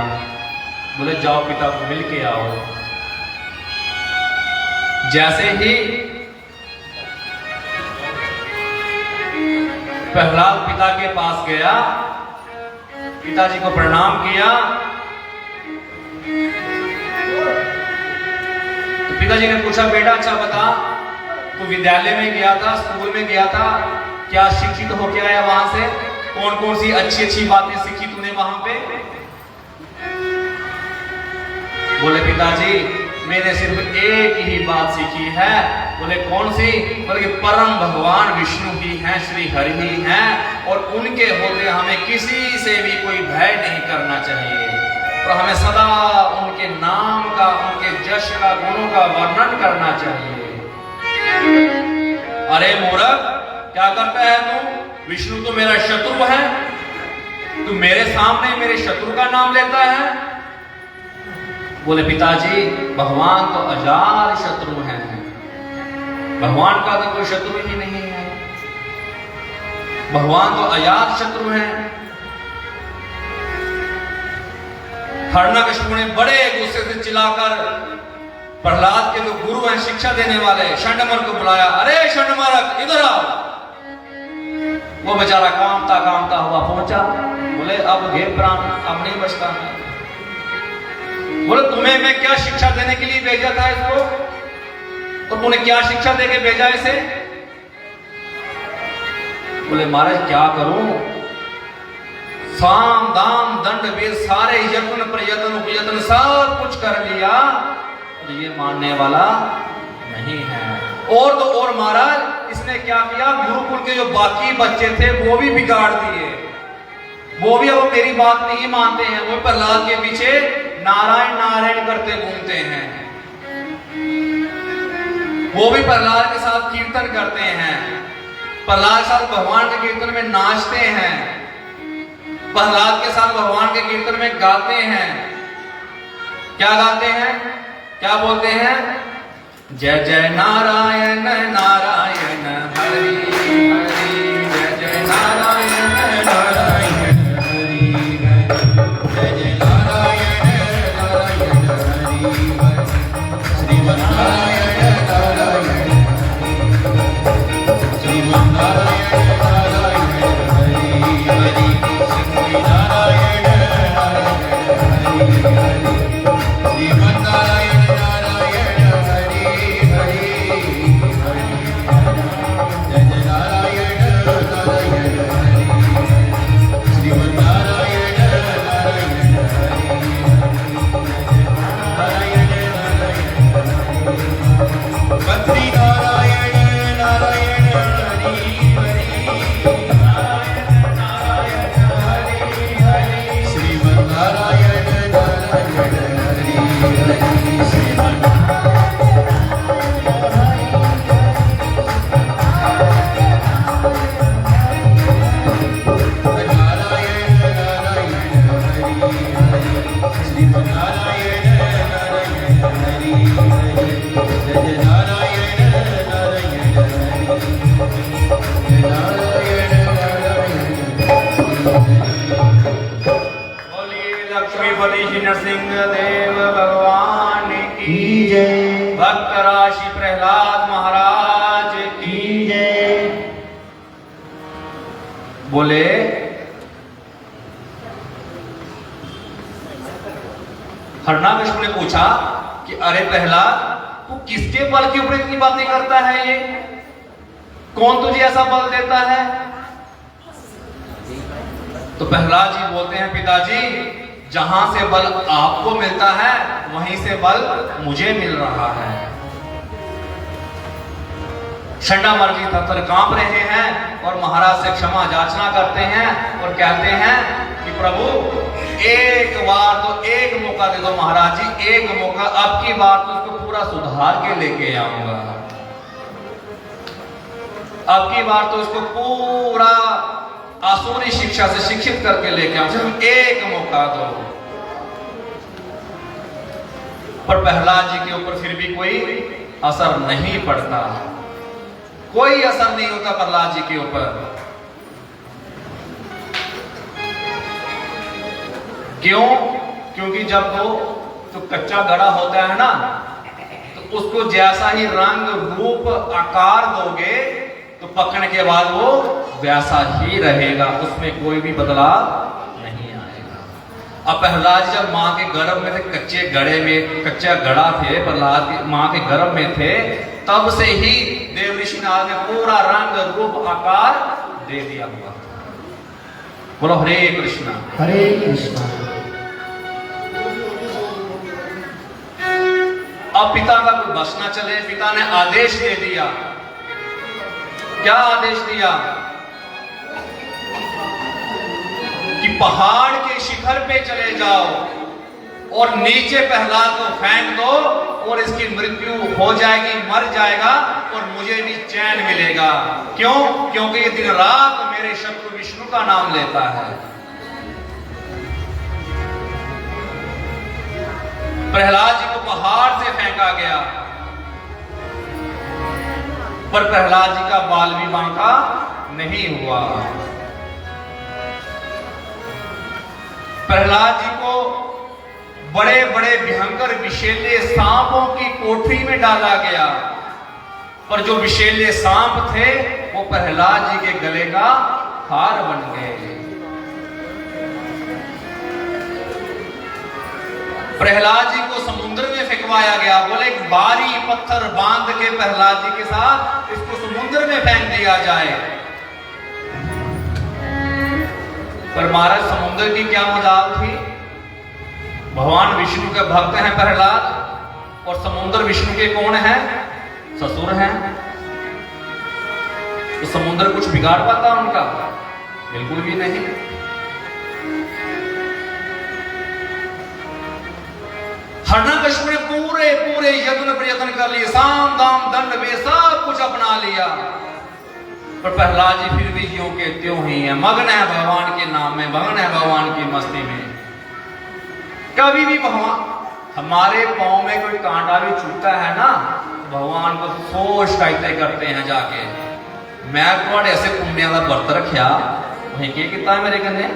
बोले जाओ पिता को मिल के आओ। जैसे ही प्रहलाद पिता के पास गया, पिताजी को प्रणाम किया, तो पिताजी ने पूछा, बेटा अच्छा बता, तू विद्यालय में गया था, स्कूल में गया था, क्या शिक्षित होके आया वहां से? कौन कौन सी अच्छी अच्छी बातें सीखी तूने वहां पे? बोले पिताजी मैंने सिर्फ एक ही बात सीखी है। बोले कौन सी? बोले कि परम भगवान विष्णु ही हैं, श्री हरि ही हैं, और उनके होते हमें किसी से भी कोई भय नहीं करना चाहिए, और हमें सदा उनके नाम का, उनके यश का, गुणों का वर्णन करना चाहिए। अरे मूर्ख, क्या करता है तू? विष्णु तो मेरा शत्रु है, तू मेरे सामने मेरे शत्रु का नाम लेता है। बोले पिताजी भगवान तो अजात शत्रु हैं, भगवान का तो कोई शत्रु ही नहीं है, भगवान तो अजात शत्रु हैं। हिरण्यकशिपु ने बड़े गुस्से से चिल्लाकर प्रहलाद के जो गुरु हैं, शिक्षा देने वाले, षंडमर को बुलाया। अरे षंडमरक इधर आओ। वो बेचारा कामता कामता हुआ पहुंचा। बोले अब गे प्राण, अब नहीं बचता मैं। बोले तुम्हें मैं क्या शिक्षा देने के लिए भेजा था इसको, तो तूने क्या शिक्षा देके भेजा इसे? बोले महाराज क्या करूं, साम दाम दंड वेद सारे यत्न प्रयत्न उपयत्न सब कुछ कर लिया, तो ये मानने वाला नहीं है। और तो और महाराज इसने क्या किया, गुरुकुल के जो बाकी बच्चे थे वो भी बिगाड़ दिए। वो भी अब मेरी बात नहीं मानते हैं, वो प्रहलाद के पीछे नारायण नारायण करते घूमते हैं। वो भी प्रहलाद के साथ कीर्तन करते हैं, प्रहलाद के साथ भगवान के कीर्तन में नाचते हैं, प्रहलाद के साथ भगवान के कीर्तन में गाते हैं। क्या गाते हैं, क्या बोलते हैं? जय जय नारायण नारायण हरि हरि, जय जय नारायण नारायण हरि हरि, जय जय नारायण नारायण हरि हरि, श्रीमन्नारायण नारायण श्रीमन्नारायण नारायण हरि हरि, श्रीनारायण नारायण हरि हरि, श्रीमन्नारायण नारायण हरि हरि हरि, जय जय नारायण नारायण हरि हरि, श्रीमन्नारायण नारायण हरि हरि, बद्री नारायण नारायण हरि हरि, नारायण हरि हरि, श्रीमन्नारायण नारायण हरि हरि, श्रीमन्नारायण नरसिंह देव भगवान की जय। भक्त राशि प्रहलाद महाराज की जय। बोले हरणाकश्यप ने पूछा कि अरे प्रहलाद तू किसके बल के ऊपर इतनी बातें करता है, ये कौन तुझे ऐसा बल देता है? तो प्रहलाद जी बोलते हैं पिताजी जहां से बल आपको मिलता है वहीं से बल मुझे मिल रहा है। षंडामर जी थर कांप रहे हैं और महाराज से क्षमा याचना करते हैं और कहते हैं कि प्रभु एक बार तो एक मौका दे दो महाराज जी, एक मौका, अब की बार तो उसको पूरा सुधार के लेके आऊंगा, अब की बार तो इसको पूरा आसुरी शिक्षा से शिक्षित करके लेके आऊं, सिर्फ एक मौका दो। पर प्रहलाद जी के ऊपर फिर भी कोई असर नहीं पड़ता, कोई असर नहीं होता प्रहलाद जी के ऊपर। क्यों? क्योंकि जब वो तो कच्चा गड़ा होता है ना, तो उसको जैसा ही रंग रूप आकार दोगे तो पकने के बाद वो वैसा ही रहेगा, उसमें कोई भी बदलाव नहीं आएगा। अब प्रहलाद जब मां के गर्भ में थे, कच्चे गड़े में, कच्चा गड़ा थे, प्रहलाद मां के गर्भ में थे, तब से ही देव ऋषि नारद ने पूरा रंग रूप आकार दे दिया हुआ। बोलो हरे कृष्णा। हरे कृष्णा। अब पिता का कोई बस न चले, पिता ने आदेश दे दिया। क्या आदेश दिया? कि पहाड़ के शिखर पे चले जाओ और नीचे प्रहलाद को फेंक दो और इसकी मृत्यु हो जाएगी, मर जाएगा और मुझे भी चैन मिलेगा। क्यों? क्योंकि ये दिन रात मेरे शत्रु विष्णु का नाम लेता है। प्रहलाद जी को पहाड़ से फेंका गया, पर प्रहलाद जी का बाल भी बांका नहीं हुआ। प्रहलाद जी को बड़े बड़े भयंकर विषैले सांपों की कोठरी में डाला गया, पर जो विषैले सांप थे वो प्रहलाद जी के गले का हार बन गए। प्रहलाद जी को समुद्र में फेंकवाया गया। बोले एक भारी पत्थर बांध के प्रहलाद जी के साथ इसको समुद्र में फेंक दिया जाए। पर महाराज समुद्र की क्या मजाल थी, भगवान विष्णु के भक्त हैं प्रहलाद, और समुद्र विष्णु के कौन है, ससुर हैं। तो समुद्र कुछ बिगाड़ पाता उनका? बिल्कुल भी नहीं। हिरण्यकशिपु ने पूरे पूरे यत्न प्रयत्न कर लिए, साम दाम दंड वे सब कुछ अपना लिया, पर प्रहलाद जी फिर भी ज्यों के त्यों ही है, मग्न है भगवान के नाम में, मग्न है भगवान की मस्ती में। कभी भी भगवान, हमारे पांव में कोई कांटा भी चुभता है ना, भगवान को सो शिकायतें करते हैं जाके, मैं थोड़े ऐसे पुण्य का व्रत रखा, वही के किता मेरे कन्ने,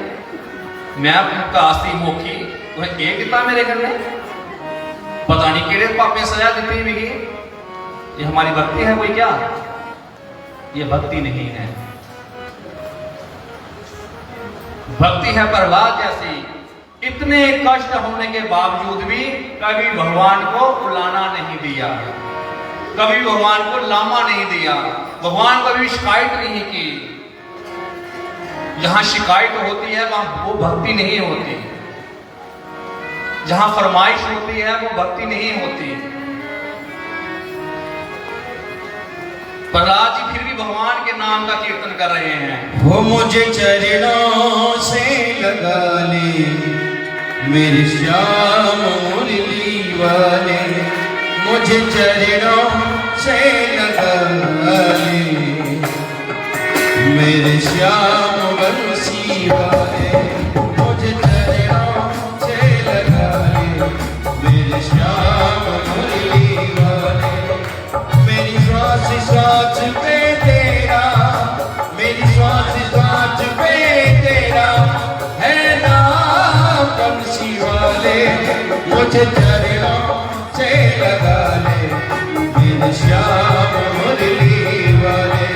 मैं काशी मोखी वही के किता मेरे कन्ने, पता नहीं केड़े पापे सजा देती भी। ये हमारी भक्ति है कोई क्या? ये भक्ति नहीं है। भक्ति है प्रहलाद जैसी, इतने कष्ट होने के बावजूद भी कभी भगवान को बुलाना नहीं दिया, कभी भगवान को लामा नहीं दिया, भगवान को कभी शिकायत नहीं की। जहां शिकायत होती है वहां वो भक्ति नहीं होती, जहां फरमाइश होती है वो भक्ति नहीं होती। प्रहलाद जी फिर भी भगवान के नाम का कीर्तन कर रहे हैं। वो मुझे चरणों से लगा ले मेरे श्याम मुरली वाले, मुझे चरणों से लगा ले मेरे श्याम बंसी वाले, मुझे चरणों से लगा ले मेरे श्याम मुरली वाले। मेरी श्वास श्वास पे तेरा, मेरी श्वास श्वास पे तेरा है नाम बंसी वाले, मुझे चरणों से लगा ले मेरे श्याम मुरली वाले।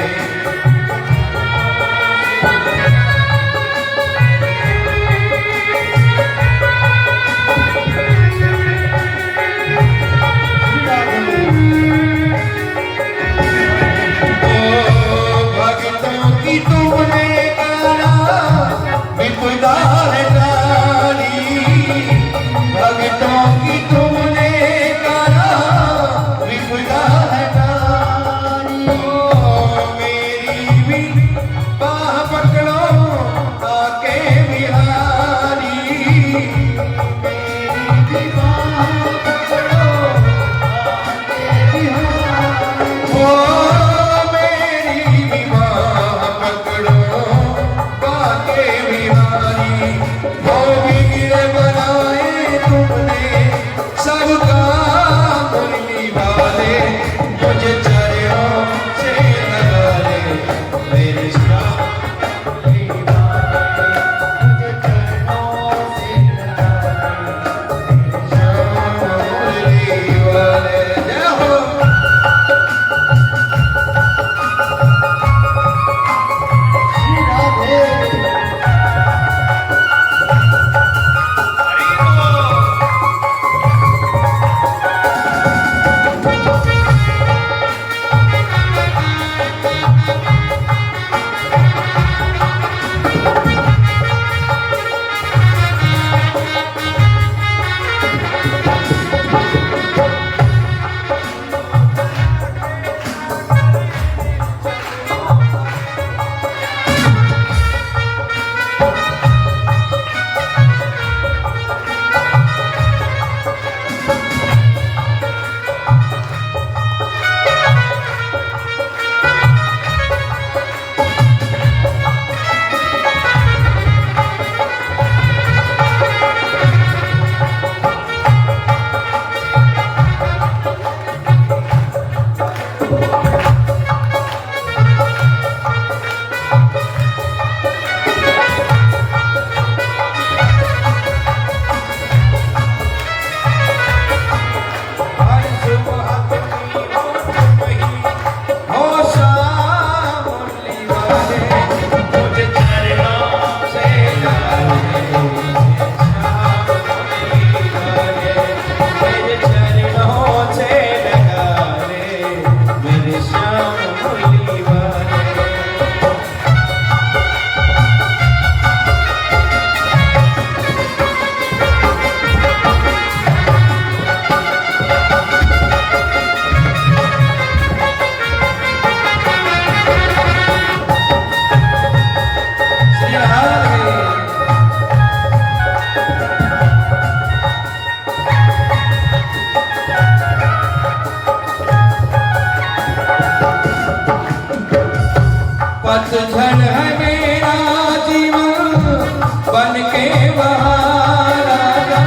मेरी भी बाह पकड़ो मुझे चरणों से लगा ले, मेरे चरणों से लगा ले, मेरे श्याम मुरली वाले। पतझड़ है मेरा जीवन बन के बहार आजा,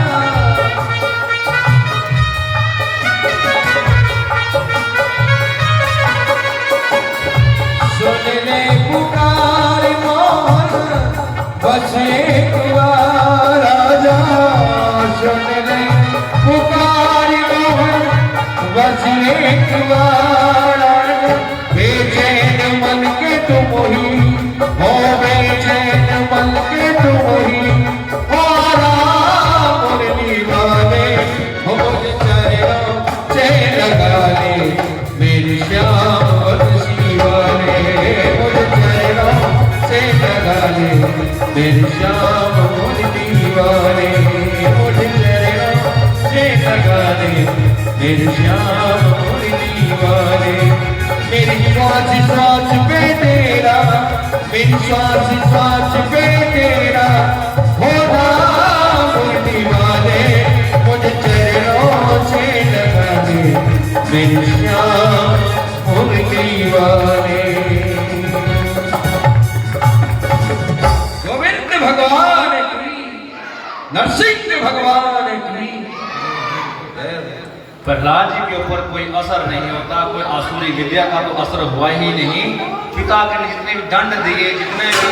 सुन ले पुकार मोहन बस एक बार आजा, सुन ले पुकार मोहन बस एक बार आजा। बेचैन मन के तुम ही हो, बेचैन मन के तुम ही हो, राम मुरली वाले हो, मुझे चरणों से लगा ले, मेरे श्याम बंसी वाले, मुझे चरणों से लगा ले, मेरे श्याम मुरली वाले, मुझे चरणों से लगा ले, मेरे श्याम मुरली वाले। मेरी श्वास श्वास पे तेरा, मेरी श्वास श्वास पे तेरा हो राम मुरली वाले, मुझे चरणों से लगा दे, मेरे श्याम मुरली वाले। गोविंद भगवान की, नरसिंह भगवान की। प्रहलाद जी के ऊपर कोई असर नहीं होता, कोई आसुरी विद्या का तो असर हुआ ही नहीं। पिता के ने जितने भी दंड दिए, जितने भी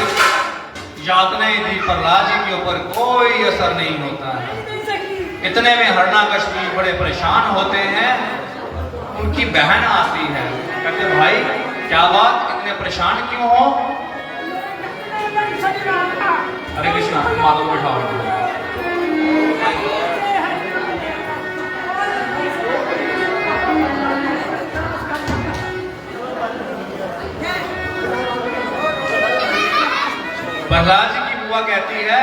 यातनाएं दी, प्रहलाद जी के ऊपर कोई असर नहीं होता है। इतने में हिरण्यकश्यप बड़े परेशान होते हैं। उनकी बहन आती है, कहते भाई क्या बात, इतने परेशान क्यों हो? हरे कृष्णा, माधव बैठाओ। प्रहलाद जी की बुआ कहती है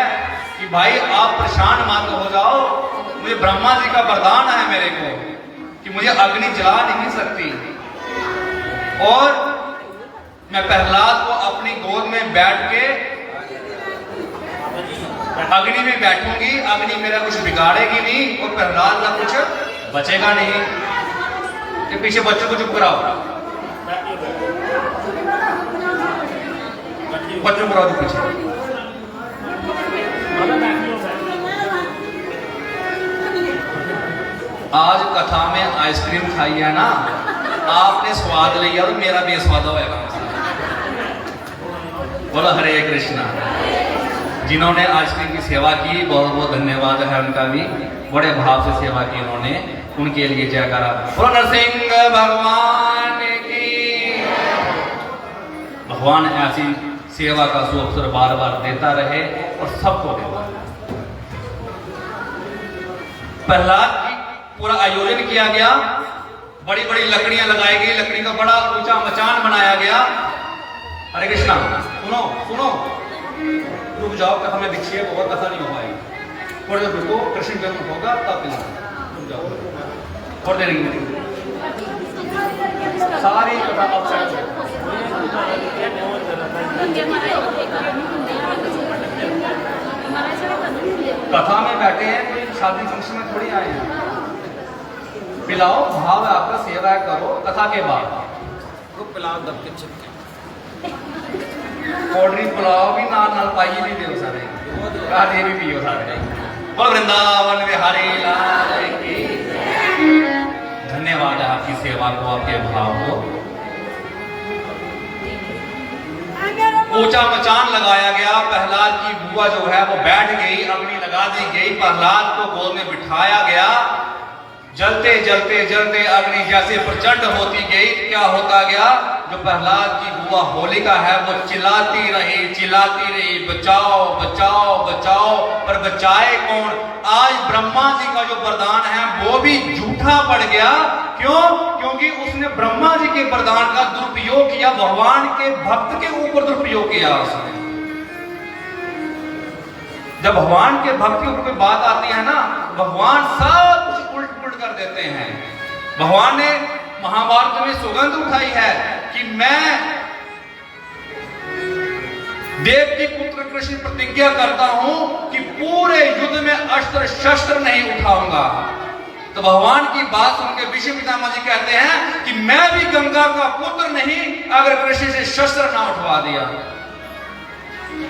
कि भाई आप परेशान मत हो जाओ, मुझे ब्रह्मा जी का वरदान है मेरे को कि मुझे अग्नि जला नहीं सकती, और मैं प्रहलाद को अपनी गोद में बैठ के अग्नि में बैठूंगी, अग्नि मेरा कुछ बिगाड़ेगी नहीं और प्रहलाद का कुछ बचेगा नहीं। ये पीछे बच्चों को चुप कराओ, बच्चों को कराओ पीछे। आज कथा में आइसक्रीम खाई है ना, आपने स्वाद लिया तो मेरा बेस्वाद होगा। बोलो हरे कृष्णा। जिन्होंने आइसक्रीम की सेवा की, बहुत बहुत धन्यवाद है उनका भी, बड़े भाव से सेवा की उन्होंने, उनके लिए जयकारा। बोलो नरसिंह भगवान की। भगवान ऐसी सेवा का सुअवसर बार बार देता रहे और सबको देता रहे। प्रहलाद की पूरा आयोजन किया गया, बड़ी बड़ी लकड़ियां लगाई गई, लकड़ी का बड़ा ऊंचा मचान बनाया गया। हरे कृष्णा, सुनो सुनो, रुक जाओ, कथा में विक्षेप होगा, कथा नहीं हो पाएगी। थोड़ी देर रुको, कृष्ण जन्म होगा तब रुक जाओ, थोड़ी देर सारी कथा अपसेट। कथा में बैठे हैं, कोई शादी फंक्शन में थोड़ी आए हैं। पिलाओ, भाव है आपका, सेवा करो कथा के बाद। तो पिलाओ दब के चिपके, कोल्ड पुलाव भी नाल पाइए भी दो सारे, राधे भी पियो सारे। बोल वृंदावन बिहारी लाल की। धन्यवाद है आपकी सेवा को, आपके भाव को। ऊंचा मचान लगाया गया, प्रहलाद की बुआ जो है वो बैठ गई, अग्नि लगा दी गई, प्रहलाद को गोद में बिठाया गया जलते जलते जलते अग्नि जैसे प्रचंड होती गई, क्या होता गया, जो प्रहलाद की बुआ होलिका है वो चिल्लाती रही, बचाओ बचाओ बचाओ, पर बचाए कौन? आज ब्रह्मा जी का जो वरदान है वो भी झूठा पड़ गया। क्यों? क्योंकि उसने ब्रह्मा जी के वरदान का दुरुपयोग किया, भगवान के भक्त के ऊपर दुरुपयोग किया उसने। जब भगवान के भक्त के ऊपर कोई बात आती है ना, भगवान सब कुछ उल्ट पुलट कर देते हैं। भगवान ने महाभारत में सौगंध उठाई है कि मैं देव की पुत्र कृष्ण प्रतिज्ञा करता हूं कि पूरे युद्ध में अस्त्र शस्त्र नहीं उठाऊंगा। तो भगवान की बात सुनकर भीष्म पितामह जी कहते हैं कि मैं भी गंगा का पुत्र नहीं अगर कृष्ण से शस्त्र ना उठवा दिया।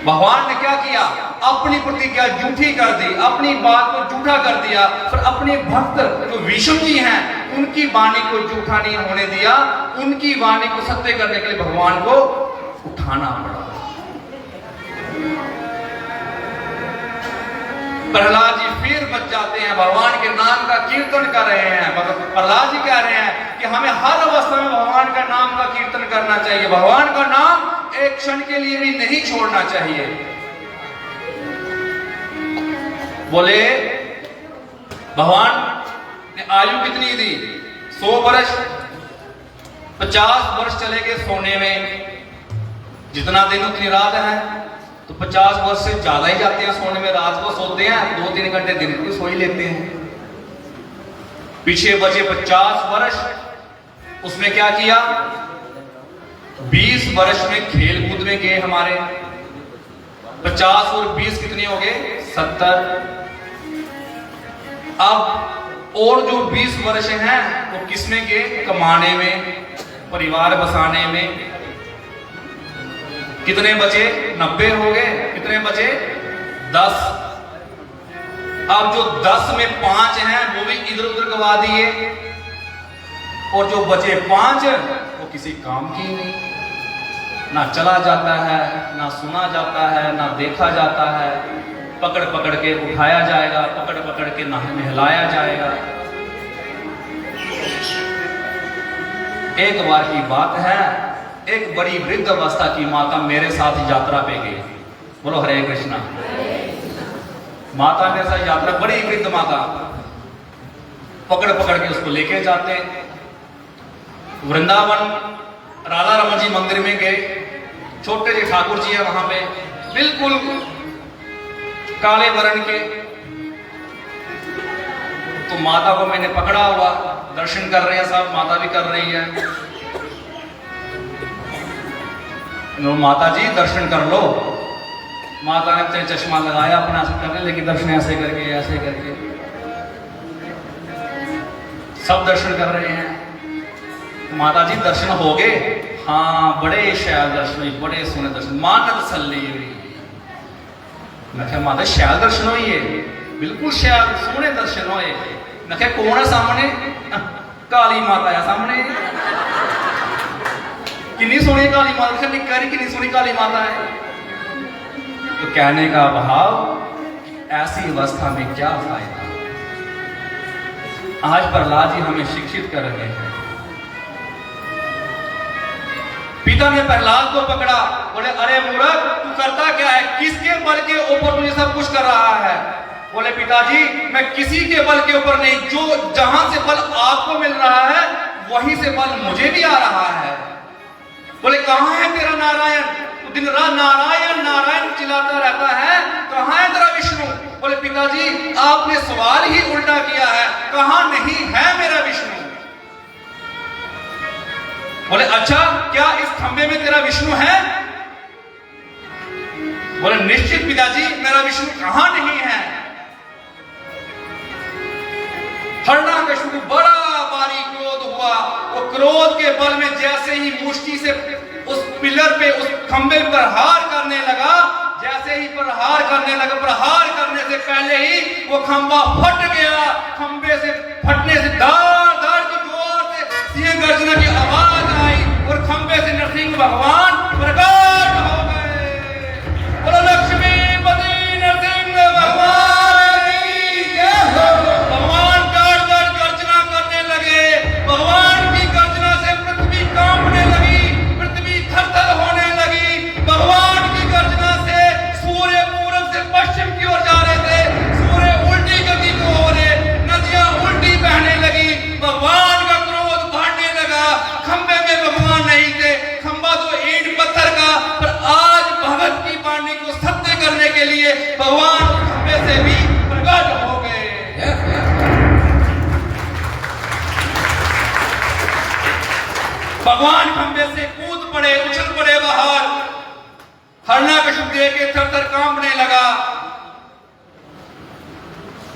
भगवान ने क्या किया? अपनी प्रतिज्ञा झूठी कर दी, अपनी बात को झूठा कर दिया, पर अपने भक्त जो विष्णु जी हैं उनकी वाणी को झूठा नहीं होने दिया, उनकी वाणी को सत्य करने के लिए भगवान को उठाना पड़ा। प्रहलाद जी फिर बच जाते हैं, भगवान के नाम का कीर्तन कर रहे हैं। प्रहलाद जी कह रहे हैं कि हमें हर अवस्था में भगवान का नाम का कीर्तन करना चाहिए, भगवान का नाम एक क्षण के लिए भी नहीं छोड़ना चाहिए। बोले भगवान ने आयु कितनी दी? 100 वर्ष, 50 वर्ष चले गए सोने में, जितना दिन उतनी रात है, तो 50 वर्ष से ज्यादा ही जाते हैं सोने में। रात को सोते हैं 2-3 घंटे, दिन को सो ही लेते हैं। पीछे बचे 50 वर्ष, उसमें क्या किया? 20 वर्ष में खेल कूद में गए हमारे। 50 और 20 कितने हो गए? 70। अब और जो 20 वर्ष हैं वो किसमें गए? कमाने में, परिवार बसाने में। कितने बचे? 90 हो गए। कितने बचे? 10। अब जो 10 में 5 हैं वो भी इधर उधर गवा दिए, और जो बचे 5 वो किसी काम की नहीं। ना चला जाता है, ना सुना जाता है, ना देखा जाता है। पकड़ पकड़ के उठाया जाएगा, पकड़ पकड़ के नहलाया जाएगा। एक बार की बात है, एक बड़ी वृद्ध अवस्था की माता मेरे साथ यात्रा पे गई। बोलो हरे कृष्णा। माता मेरे साथ यात्रा, बड़ी वृद्ध माता, पकड़ पकड़ के उसको लेके जाते। वृंदावन राधा रमन जी मंदिर में गए, छोटे से ठाकुर जी है वहां पे, बिल्कुल काले वर्ण के। तो माता को मैंने पकड़ा हुआ, दर्शन कर रहे हैं सब, माता भी कर रही है। माता जी दर्शन कर लो। माता ने अपने चश्मा लगाया, अपना करने लगी दर्शन, ऐसे करके ऐसे करके सब दर्शन कर रहे हैं। माता जी दर्शन हो गए? हाँ, बड़े शैल दर्शन हुए, बड़े सोने दर्शन, मानत सल्ली हुई। मैं क्या माता शैल दर्शन हुई है? बिल्कुल शैल सोने दर्शन हुए। मैं क्या कौन है सामने? काली माता है सामने। कितनी सोनी काली माता, कितनी सोनी काली माता है। तो कहने का भाव, ऐसी अवस्था में क्या फायदा। आज प्रहलाद जी हमें शिक्षित कर रहे हैं। पिता ने प्रहलाद को पकड़ा, बोले अरे मूर्ख, तू करता क्या है? किसके बल के ऊपर तुझे सब कुछ कर रहा है? बोले पिताजी, मैं किसी के बल के ऊपर नहीं, जो जहां से बल आपको मिल रहा है वहीं से बल मुझे भी आ रहा है। बोले कहां है तेरा नारायण? तो दिन रात नारायण नारायण चिल्लाता रहता है, कहां है तेरा विष्णु? बोले पिताजी, आपने सवाल ही उल्टा किया है, कहां नहीं है मेरा विष्णु? बोले अच्छा, क्या इस खंबे में तेरा विष्णु है? बोले निश्चित पिताजी, मेरा विष्णु कहां नहीं है। हिरण्यकशिपु बड़ा भारी क्रोध हुआ। वो क्रोध के बल में जैसे ही मुष्टि से उस पिलर पे, उस खंबे पर प्रहार करने लगा, जैसे ही प्रहार करने लगा, प्रहार करने से पहले ही वो खंबा फट गया। खंबे से फटने से धार धार की जोर से सिंह गर्जना की आवाज आई और खंबे से नरसिंह भगवान प्रकट हो गए। बोलो लक्ष्मीपति नरसिंह भगवान की जय हो। भगवान गर्जना कांपने लगा।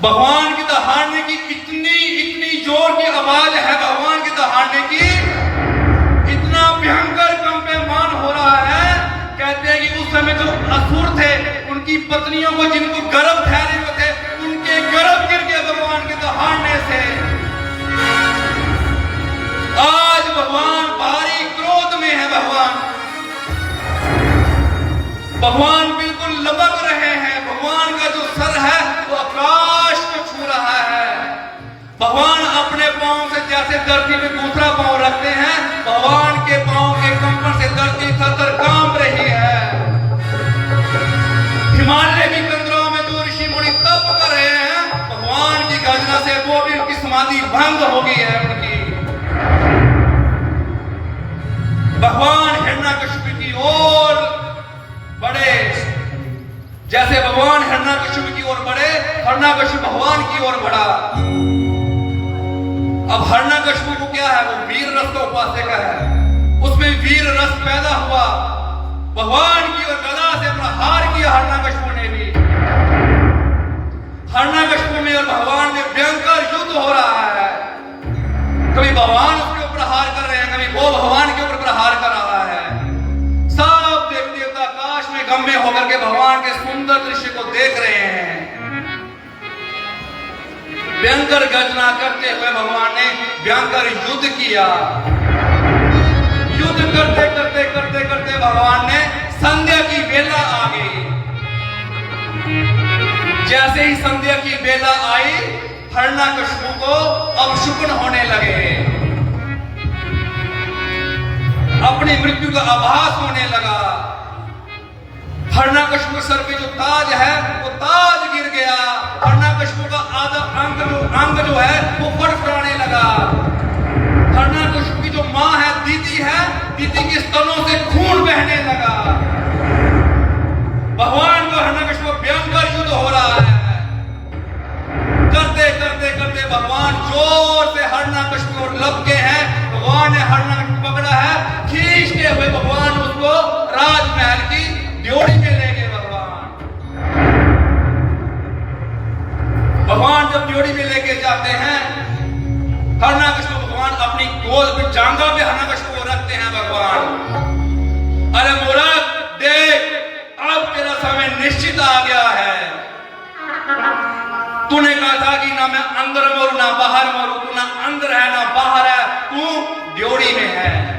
भगवान की दहाड़ने की इतनी जोर की आवाज है, भगवान की दहाड़ने की, इतना भयंकर कंपमान हो रहा है। कहते हैं कि उस समय जो असुर थे, उनकी पत्नियों को जिनको गर्भ ठहरे हुए थे, उनके गर्भ गिर गए भगवान के दहाड़ने से। आज भगवान भारी क्रोध में है। भगवान बिल्कुल लपक रहे हैं। भगवान का जो सर है वो आकाश को छू रहा है। भगवान अपने पांव से जैसे धरती पे दूसरा पांव रखते हैं, भगवान के पांव के कंपन से धरती थर-थर कांप रही है। हिमालय की कंदरों में जो ऋषि मुनि तप कर रहे हैं, भगवान की गर्जना से वो भी उनकी समाधि भंग हो गई है उनकी। भगवान हिरण्यकशिपु की ओर बढ़े। जैसे भगवान हिरण्यकशिपु की ओर बढ़े, हिरण्यकशिपु भगवान की ओर बढ़ा। अब हिरण्यकशिपु को क्या है, वो वीर रस का उपासक है, उसमें वीर रस पैदा हुआ। भगवान की ओर गदा से प्रहार किया हिरण्यकशिपु ने भी। हिरण्यकशिपु में और भगवान में भयंकर युद्ध हो रहा है। कभी भगवान उसके ऊपर प्रहार कर रहे हैं, कभी वो भगवान के ऊपर प्रहार कर रहा है। सब देवी देवता आकाश में गम में होकर के भगवान के सुंदर दृश्य को देख रहे हैं। भयंकर गर्जना करते हुए भगवान ने भयंकर युद्ध किया। युद्ध करते करते करते करते भगवान ने संध्या की बेला आ गई। जैसे ही संध्या की बेला आई, हिरण्यकशिपु को अपशकुन होने लगे, अपनी मृत्यु का आभास होने लगा। हिरण्यकशिपु सर पे जो ताज है वो ताज गिर गया। हिरण्यकशिपु का आधा अंग जो है वो फड़फड़ाने लगा। हिरण्यकशिपु की जो मां है, दीदी है, दीदी के स्तनों से खून बहने लगा। भगवान को हिरण्यकशिपु भयंकर युद्ध हो रहा है। करते करते करते भगवान जोर से हिरण्यकशिपु और लपके हैं। भगवान ने हिरण्यकशिपु पकड़ा है, खींचते हुए भगवान उसको राजमहल की ड्योढ़ी में ले गए। भगवान जब ड्योढ़ी में लेके जाते हैं, हिरण्यकशिपु भगवान अपनी गोद पे जांघा पे हिरण्यकशिपु को रखते हैं। भगवान, अरे मूर्ख देख, अब तेरा समय निश्चित आ गया है। तूने कहा था कि ना मैं अंदर मरूं ना बाहर मरूं, तू ना अंदर है ना बाहर है, तू ड्योढ़ी में है।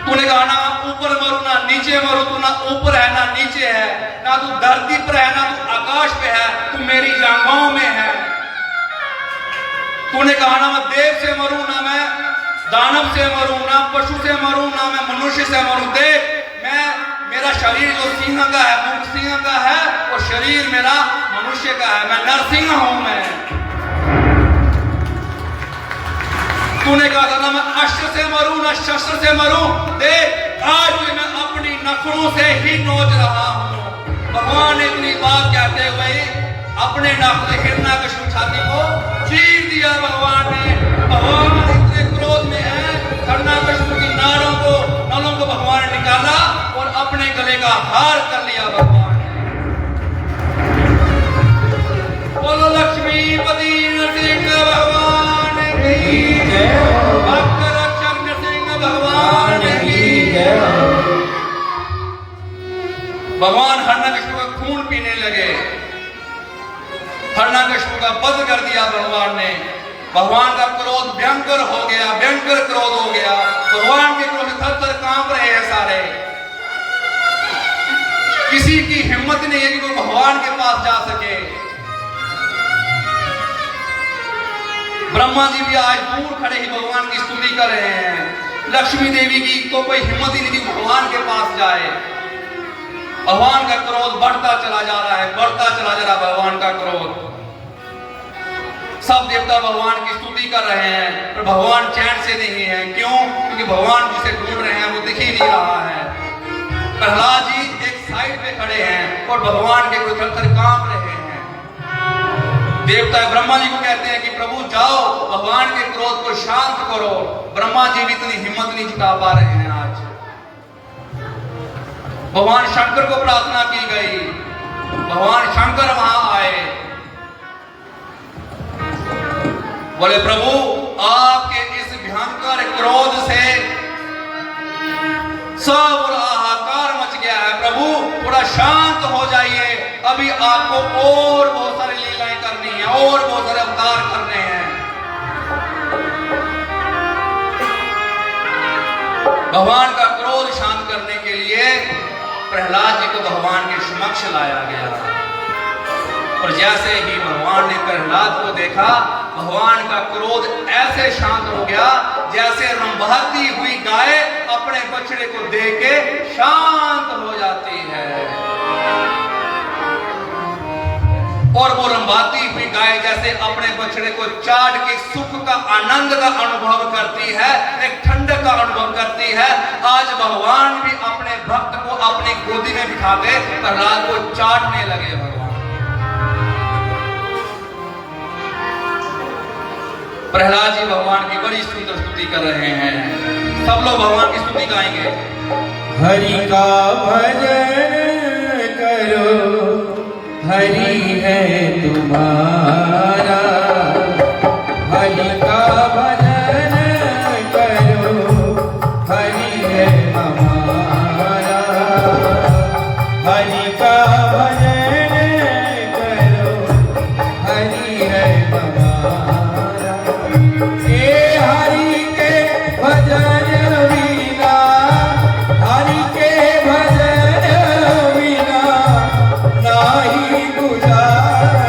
तूने कहा ना ऊपर मरूं ना नीचे मरूं, तू ना ऊपर है ना नीचे है, ना तू धरती पर है ना तू आकाश पे है, तू मेरी जांघों में है। तूने कहा ना मैं देव से मरूं ना मैं दानव से मरूं, ना पशु से मरूं ना मैं मनुष्य से मरूं। देख, मेरा शरीर जो सिंह का है, मुख सिंह का है, और शरीर मेरा मनुष्य का है। मैं नरसिंह हूं। मैं तूने कहा था ना मैं अस्त्र से मरूं ना शस्त्र से मरूं। देख, आज भी मैं अपनी नखरों से ही नोच रहा हूं। भगवान ने इतनी बात कहते हुए अपने नख से हिरण्यकशिपु छाती को चीर दिया। भगवान ने, भगवान इतने क्रोध में है, हिरण्यकशिपु की नालों को भगवान ने निकाला और अपने गले का हार कर लिया। भगवान बोलो लक्ष्मीपति नरसिंह भगवान की जय, भक्त रक्षक नरसिंह भगवान की जय। भगवान हिरण्यकशिपु का खून पीने लगे। हिरण्यकशिपु का वध कर दिया भगवान ने। भगवान का क्रोध भयंकर हो गया, भयंकर क्रोध हो गया। भगवान के क्रोध से थर-थर कांप रहे हैं सारे। किसी की हिम्मत नहीं है कि वो भगवान के पास जा सके। ब्रह्मा जी भी आज दूर खड़े ही भगवान की स्तुति कर रहे हैं। लक्ष्मी देवी की तो कोई हिम्मत ही नहीं थी भगवान के पास जाए। भगवान का क्रोध बढ़ता चला जा रहा है, बढ़ता चला जा रहा है भगवान का क्रोध। सब देवता भगवान की स्तुति कर रहे हैं, पर भगवान चैन से नहीं है। क्यों? क्योंकि भगवान जिसे ढूंढ रहे हैं वो दिख ही नहीं रहा है। प्रहलाद जी एक साइड पे खड़े हैं और भगवान के कोई थर-थर कांप रहे हैं। देवता ब्रह्मा जी को कहते हैं कि प्रभु जाओ, भगवान के क्रोध को शांत करो। ब्रह्मा जी भी इतनी हिम्मत नहीं जुटा पा रहे हैं आज। भगवान शंकर को प्रार्थना की गई। भगवान शंकर वहां आए, बोले प्रभु आपके इस भयंकर क्रोध से सब हाहाकार मच गया है, प्रभु थोड़ा शांत हो जाइए, अभी आपको और बहुत सारी लीलाएं करनी है और बहुत सारे अवतार करने हैं। भगवान का क्रोध शांत करने के लिए प्रहलाद जी को भगवान के समक्ष लाया गया और जैसे ही भगवान ने प्रहलाद को देखा, भगवान का क्रोध ऐसे शांत हो गया जैसे रंभाती हुई गाय अपने बछड़े को देख के शांत हो जाती है। और वो रंभाती हुई गाय जैसे अपने बछड़े को चाट के सुख का आनंद का अनुभव करती है, एक ठंडक का अनुभव करती है, आज भगवान भी अपने भक्त को अपनी गोदी में बिठा के प्रहलाद को चाटने लगे। भगवान प्रहलाद जी भगवान की बड़ी सुंदर स्तुति कर रहे हैं। सब लोग भगवान की स्तुति गाएंगे। हरि का भजन करो, हरि है तुम्हारा। हरि का भजन करो, हरि है हमारा। हरि का भजन करो, हरि है हमारा। ए हरि के भजन बिना, हरि के भजन बिना नाही गुजारा।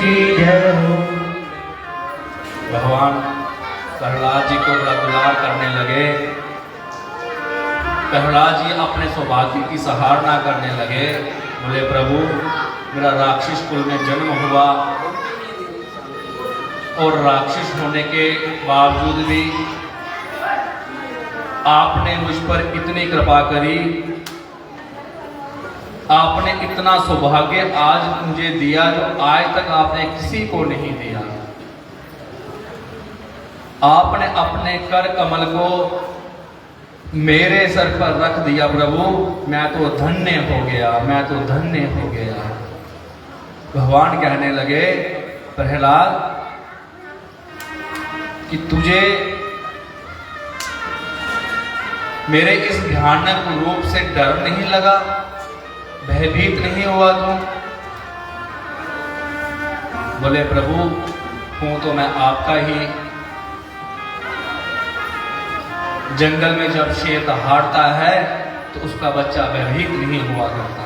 की जय हो। भगवान प्रहलाद जी को बड़ा दुलार करने लगे। प्रहलाद जी अपने सौभाग्य की सराहना करने लगे। बोले प्रभु, मेरा राक्षस कुल में जन्म हुआ और राक्षस होने के बावजूद भी आपने मुझ पर इतनी कृपा करी, आपने इतना सौभाग्य आज मुझे दिया जो आज तक आपने किसी को नहीं दिया। आपने अपने कर कमल को मेरे सर पर रख दिया प्रभु, मैं तो धन्य हो गया, मैं तो धन्य हो गया। भगवान कहने लगे प्रहलाद कि तुझे मेरे इस भयानक रूप से डर नहीं लगा, भयभीत नहीं हुआ तू? बोले प्रभु, हूं तो मैं आपका ही। जंगल में जब शेर दहाड़ता है तो उसका बच्चा भयभीत नहीं हुआ करता।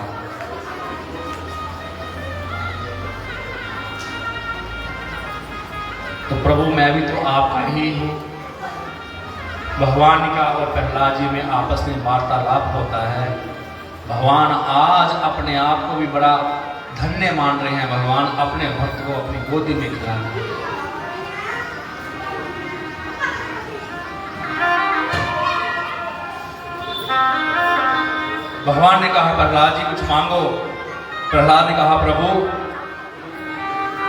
तो प्रभु, मैं भी तो आपका ही हूं। भगवान का और प्रहलाद जी में आपस में वार्तालाप होता है। भगवान आज अपने आप को भी बड़ा धन्य मान रहे हैं। भगवान अपने भक्त को अपनी गोदी में खिला रहे हैं। भगवान ने कहा प्रहलाद जी कुछ मांगो। प्रहलाद ने कहा प्रभु,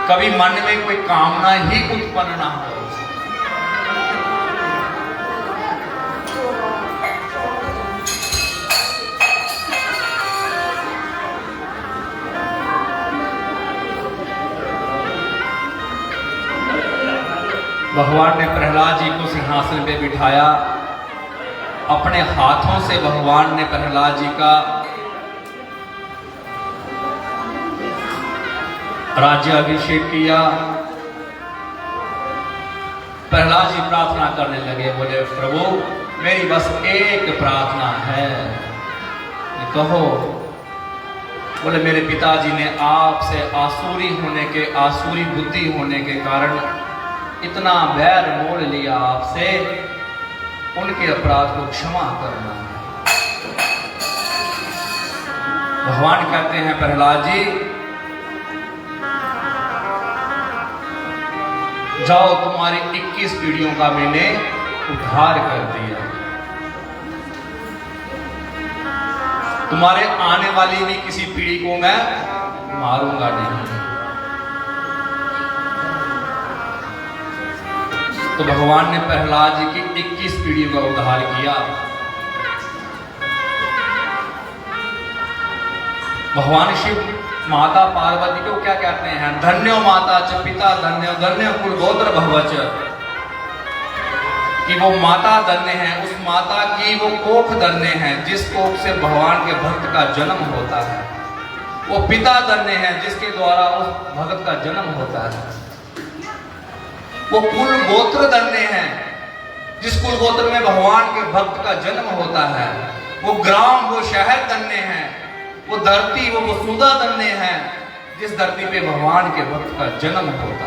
कभी मन में कोई कामना ही उत्पन्न ना हो। भगवान ने प्रहलाद जी को सिंहासन पे बिठाया। अपने हाथों से भगवान ने प्रहलाद जी का राज्याभिषेक किया। प्रहलाद जी प्रार्थना करने लगे। बोले प्रभु, मेरी बस एक प्रार्थना है, कहो। बोले मेरे पिताजी ने आपसे आसुरी होने के, आसुरी बुद्धि होने के कारण इतना बैर मोल लिया आपसे, उनके अपराध को क्षमा करना। भगवान कहते हैं प्रहलाद जी, जाओ, तुम्हारी 21 पीढ़ियों का मैंने उद्धार कर दिया। तुम्हारे आने वाली भी किसी पीढ़ी को मैं मारूंगा नहीं। तो भगवान ने प्रहलाद जी की 21 पीढ़ियों का उद्धार किया। भगवान शिव माता पार्वती को क्या कहते हैं? धन्यो माता च पिता धन्यो, धन्यो कुल गोत्र भवच। कि वो माता धन्य है, उस माता की वो कोख धन्य है जिस कोख से भगवान के भक्त का जन्म होता है। वो पिता धन्य है जिसके द्वारा उस भक्त का जन्म होता है। वो कुल गोत्र धन्य है जिस कुल गोत्र में भगवान के भक्त का जन्म होता है। वो ग्राम, वो शहर धन्य है। वो धरती, वो वसुधा धन्य है जिस धरती पे भगवान के भक्त का जन्म होता है।